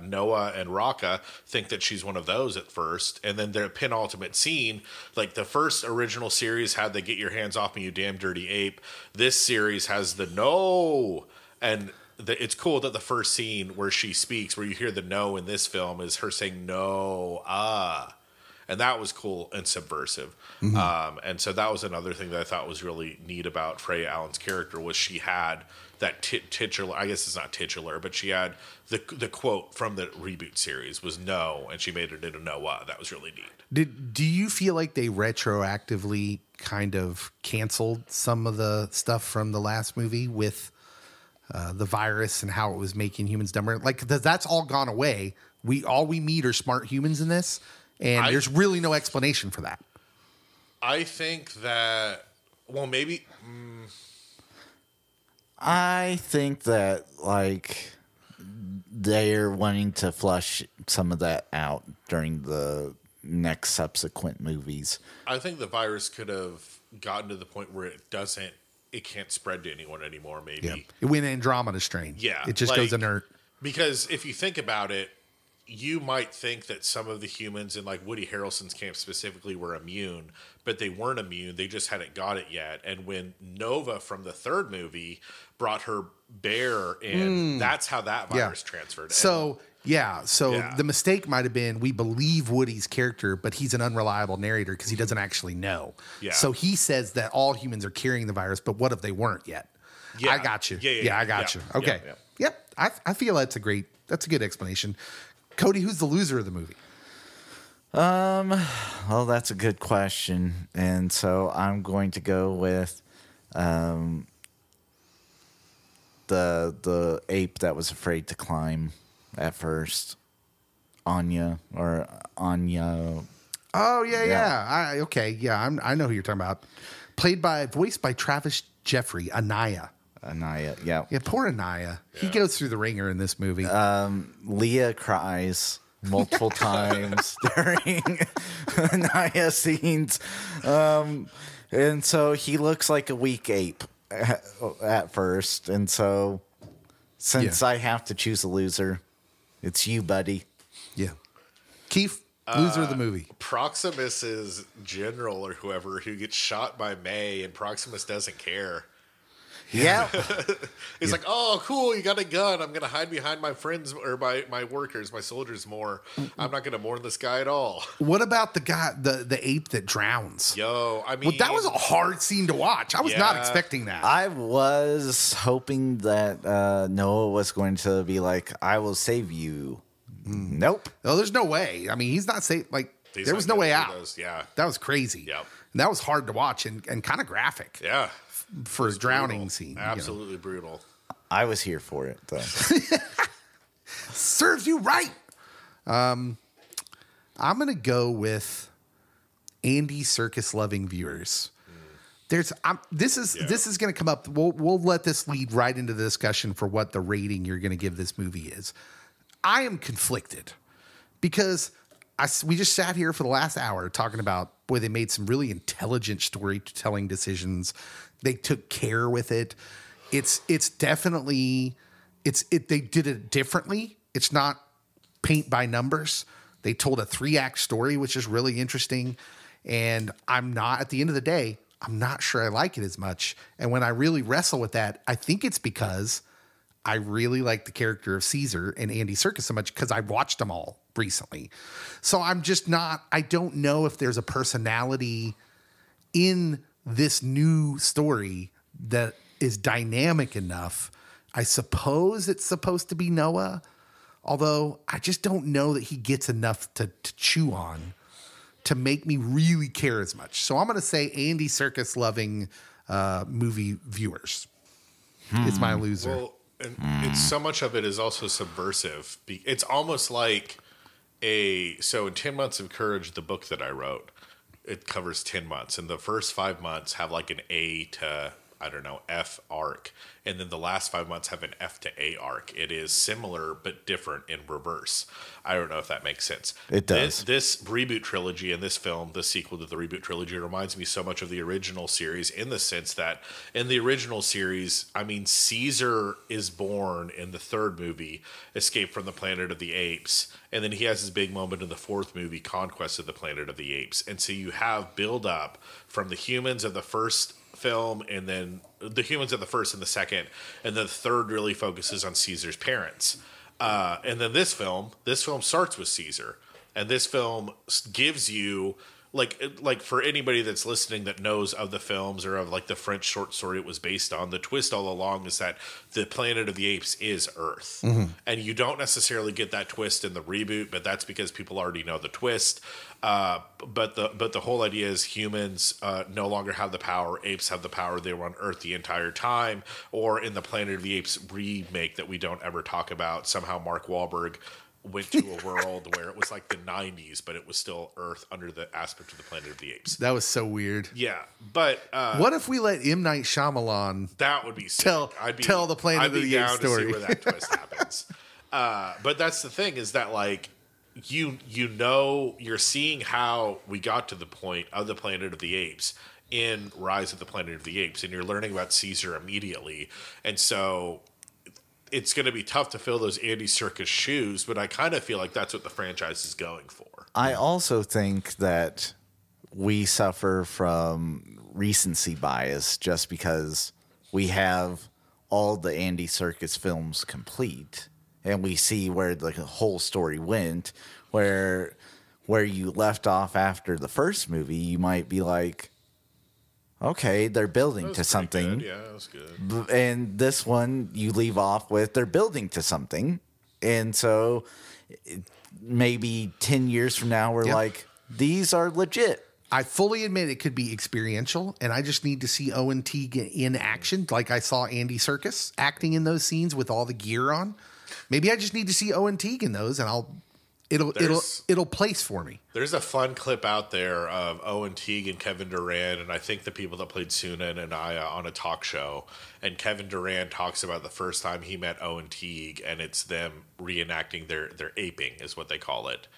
D: Noah and Raka think that she's one of those at first. And then their penultimate scene, like the first original series had the "Get your hands off me, you damn dirty ape." This series has the "No." And it's cool that the first scene where she speaks, where you hear the "no" in this film, is her saying "no, and that was cool and subversive. And so that was another thing that I thought was really neat about Freya Allen's character was she had that titular. I guess it's not titular, but she had the quote from the reboot series was "no," and she made it into "Noah." That was really neat.
C: Do you feel like they retroactively kind of canceled some of the stuff from the last movie with the virus and how it was making humans dumber? Like that's all gone away. We meet are smart humans in this, and there's really no explanation for that.
D: I think that maybe.
B: I think that like they're wanting to flush some of that out during the next subsequent movies.
D: I think the virus could have gotten to the point where it can't spread to anyone anymore, maybe.
C: Yeah. It went Andromeda strain.
D: Yeah.
C: It just goes inert.
D: Because if you think about it, you might think that some of the humans in like Woody Harrelson's camp specifically were immune, but they weren't immune. They just hadn't got it yet. And when Nova from the third movie brought her bear in, that's how that virus transferred. So the mistake might have been we believe Woody's character, but he's an unreliable narrator because he doesn't actually know. Yeah. So he says that all humans are carrying the virus, but what if they weren't yet? Yeah. I got you. Yeah, I got you. Okay. Yep. I feel that's a good explanation. Cody, who's the loser of the movie?
B: Well, that's a good question. And so I'm going to go with the ape that was afraid to climb at first. Anya.
C: Oh, yeah. I know who you're talking about. Voiced by Travis Jeffrey, Anaya.
B: Yeah.
C: Yeah, poor Anaya. Yeah. He goes through the ringer in this movie.
B: Leah cries multiple times during Anaya scenes. And so he looks like a weak ape at first. And so since I have to choose a loser, it's you, buddy.
C: Yeah. Keith, loser of the movie.
D: Proximus's general or whoever who gets shot by May, and Proximus doesn't care.
B: Yeah.
D: He's like, oh, cool, you got a gun. I'm going to hide behind my friends or my workers, my soldiers more. I'm not going to mourn this guy at all.
C: What about the guy, the ape that drowns?
D: I mean...
C: Well, that was a hard scene to watch. I was not expecting that.
B: I was hoping that Noah was going to be like, I will save you. Nope.
C: No, there's no way. I mean, he's not safe. Like, there was no way out.
D: Yeah.
C: That was crazy.
D: Yep.
C: And that was hard to watch and kind of graphic.
D: Yeah.
C: For a drowning
D: Brutal.
C: scene.
D: Absolutely brutal.
B: I was here for it, though.
C: Serves you right. I'm going to go with Andy Serkis loving viewers. This is going to come up. We'll let this lead right into the discussion for what the rating you're going to give this movie is. I am conflicted because we just sat here for the last hour talking about, boy, they made some really intelligent storytelling decisions. They took care with it. It's definitely they did it differently. It's not paint by numbers. They told a 3-act story, which is really interesting. And at the end of the day, I'm not sure I like it as much. And when I really wrestle with that, I think it's because I really like the character of Caesar and Andy Serkis so much because I watched them all recently. So I'm just not, I don't know if there's a personality in this new story that is dynamic enough. I suppose it's supposed to be Noah, although I just don't know that he gets enough to chew on to make me really care as much. So I'm going to say Andy Serkis loving movie viewers is my loser.
D: Well, and it's so much of it is also subversive. It's almost like so in 10 Months of Courage, the book that I wrote, it covers 10 months. And the first 5 months have like an A to, I don't know, F arc. And then the last 5 months have an F to A arc. It is similar but different in reverse. I don't know if that makes sense.
B: It does.
D: This reboot trilogy and this film, the sequel to the reboot trilogy, reminds me so much of the original series in the sense that in the original series, I mean, Caesar is born in the third movie, Escape from the Planet of the Apes. And then he has his big moment in the fourth movie, Conquest of the Planet of the Apes. And so you have build up from the humans of the first film and then the humans of the first and the second, and the third really focuses on Caesar's parents. And then this film starts with Caesar, and this film gives you like for anybody that's listening that knows of the films or of like the French short story it was based on, the twist all along is that the Planet of the Apes is Earth. And you don't necessarily get that twist in the reboot, but that's because people already know the twist. But the whole idea is humans no longer have the power. Apes have the power. They were on Earth the entire time. Or in the Planet of the Apes remake that we don't ever talk about, somehow Mark Wahlberg went to a world where it was like the 90s, but it was still Earth under the aspect of the Planet of the Apes.
C: That was so weird.
D: Yeah, but
C: what if we let M. Night Shyamalan
D: that would be sick.
C: tell the Planet of the Apes story?
D: To see where that twist happens. But that's the thing is that like you know you're seeing how we got to the point of the Planet of the Apes in Rise of the Planet of the Apes, and you're learning about Caesar immediately, and so it's going to be tough to fill those Andy Serkis shoes, but I kind of feel like that's what the franchise is going for.
B: I also think that we suffer from recency bias just because we have all the Andy Serkis films complete and we see where the whole story went, where you left off after the first movie, you might be like, okay, they're building to something.
D: Good. Yeah, that was good.
B: And this one, you leave off with they're building to something. And so maybe 10 years from now, we're like, these are legit.
C: I fully admit it could be experiential, and I just need to see Owen Teague in action, like I saw Andy Serkis acting in those scenes with all the gear on. Maybe I just need to see Owen Teague in those, and it'll place for me.
D: There's a fun clip out there of Owen Teague and Kevin Durant, and I think the people that played Suna and Anaya on a talk show. And Kevin Durant talks about the first time he met Owen Teague, and it's them reenacting their aping, is what they call it.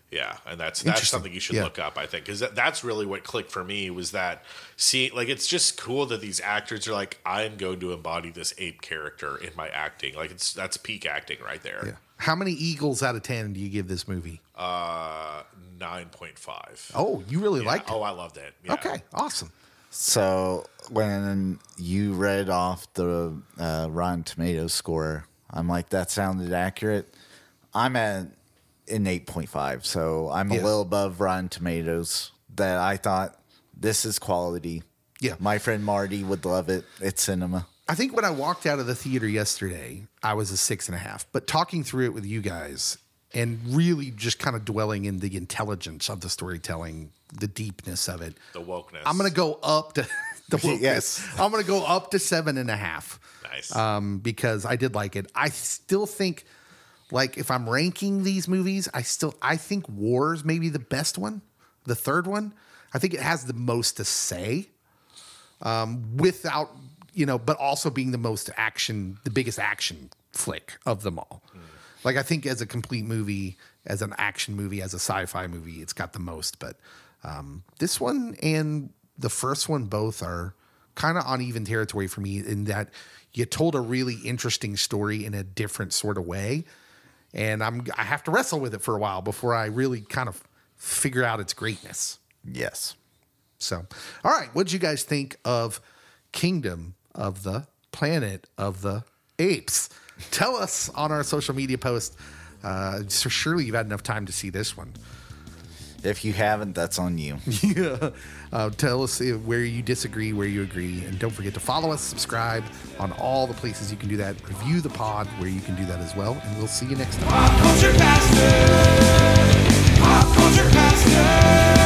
D: Yeah, and that's something you should look up, I think, because that's really what clicked for me was that it's just cool that these actors are like, I'm going to embody this ape character in my acting. Like that's peak acting right there.
C: Yeah. How many Eagles out of 10 do you give this movie?
D: 9.5.
C: Oh, you really liked it?
D: Oh, I loved it. Yeah.
C: Okay, awesome.
B: So when you read off the Rotten Tomatoes score, I'm like, that sounded accurate. I'm at an 8.5, so I'm a little above Rotten Tomatoes. That I thought this is quality.
C: Yeah,
B: my friend Marty would love it. It's cinema.
C: I think when I walked out of the theater yesterday, I was a 6.5. But talking through it with you guys, and really just kind of dwelling in the intelligence of the storytelling, the deepness of it.
D: The wokeness.
C: I'm going to go up to the wokeness.
B: Yes.
C: I'm going to go up to 7.5.
D: Nice.
C: Because I did like it. I still think, like, if I'm ranking these movies, I think War's maybe the best one, the third one. I think it has the most to say, without, but also being the biggest action flick of them all. Like, I think as a complete movie, as an action movie, as a sci-fi movie, it's got the most. But this one and the first one both are kind of on even territory for me in that you told a really interesting story in a different sort of way. And I have to wrestle with it for a while before I really kind of figure out its greatness.
B: Yes.
C: So, all right. What'd you guys think of Kingdom of the Planet of the Apes? Tell us on our social media post. So surely you've had enough time to see this one.
B: If you haven't, that's on you.
C: Yeah. Tell us where you disagree, where you agree. And don't forget to follow us, subscribe on all the places you can do that. Review the pod where you can do that as well. And we'll see you next time.
E: Pop culture pastor.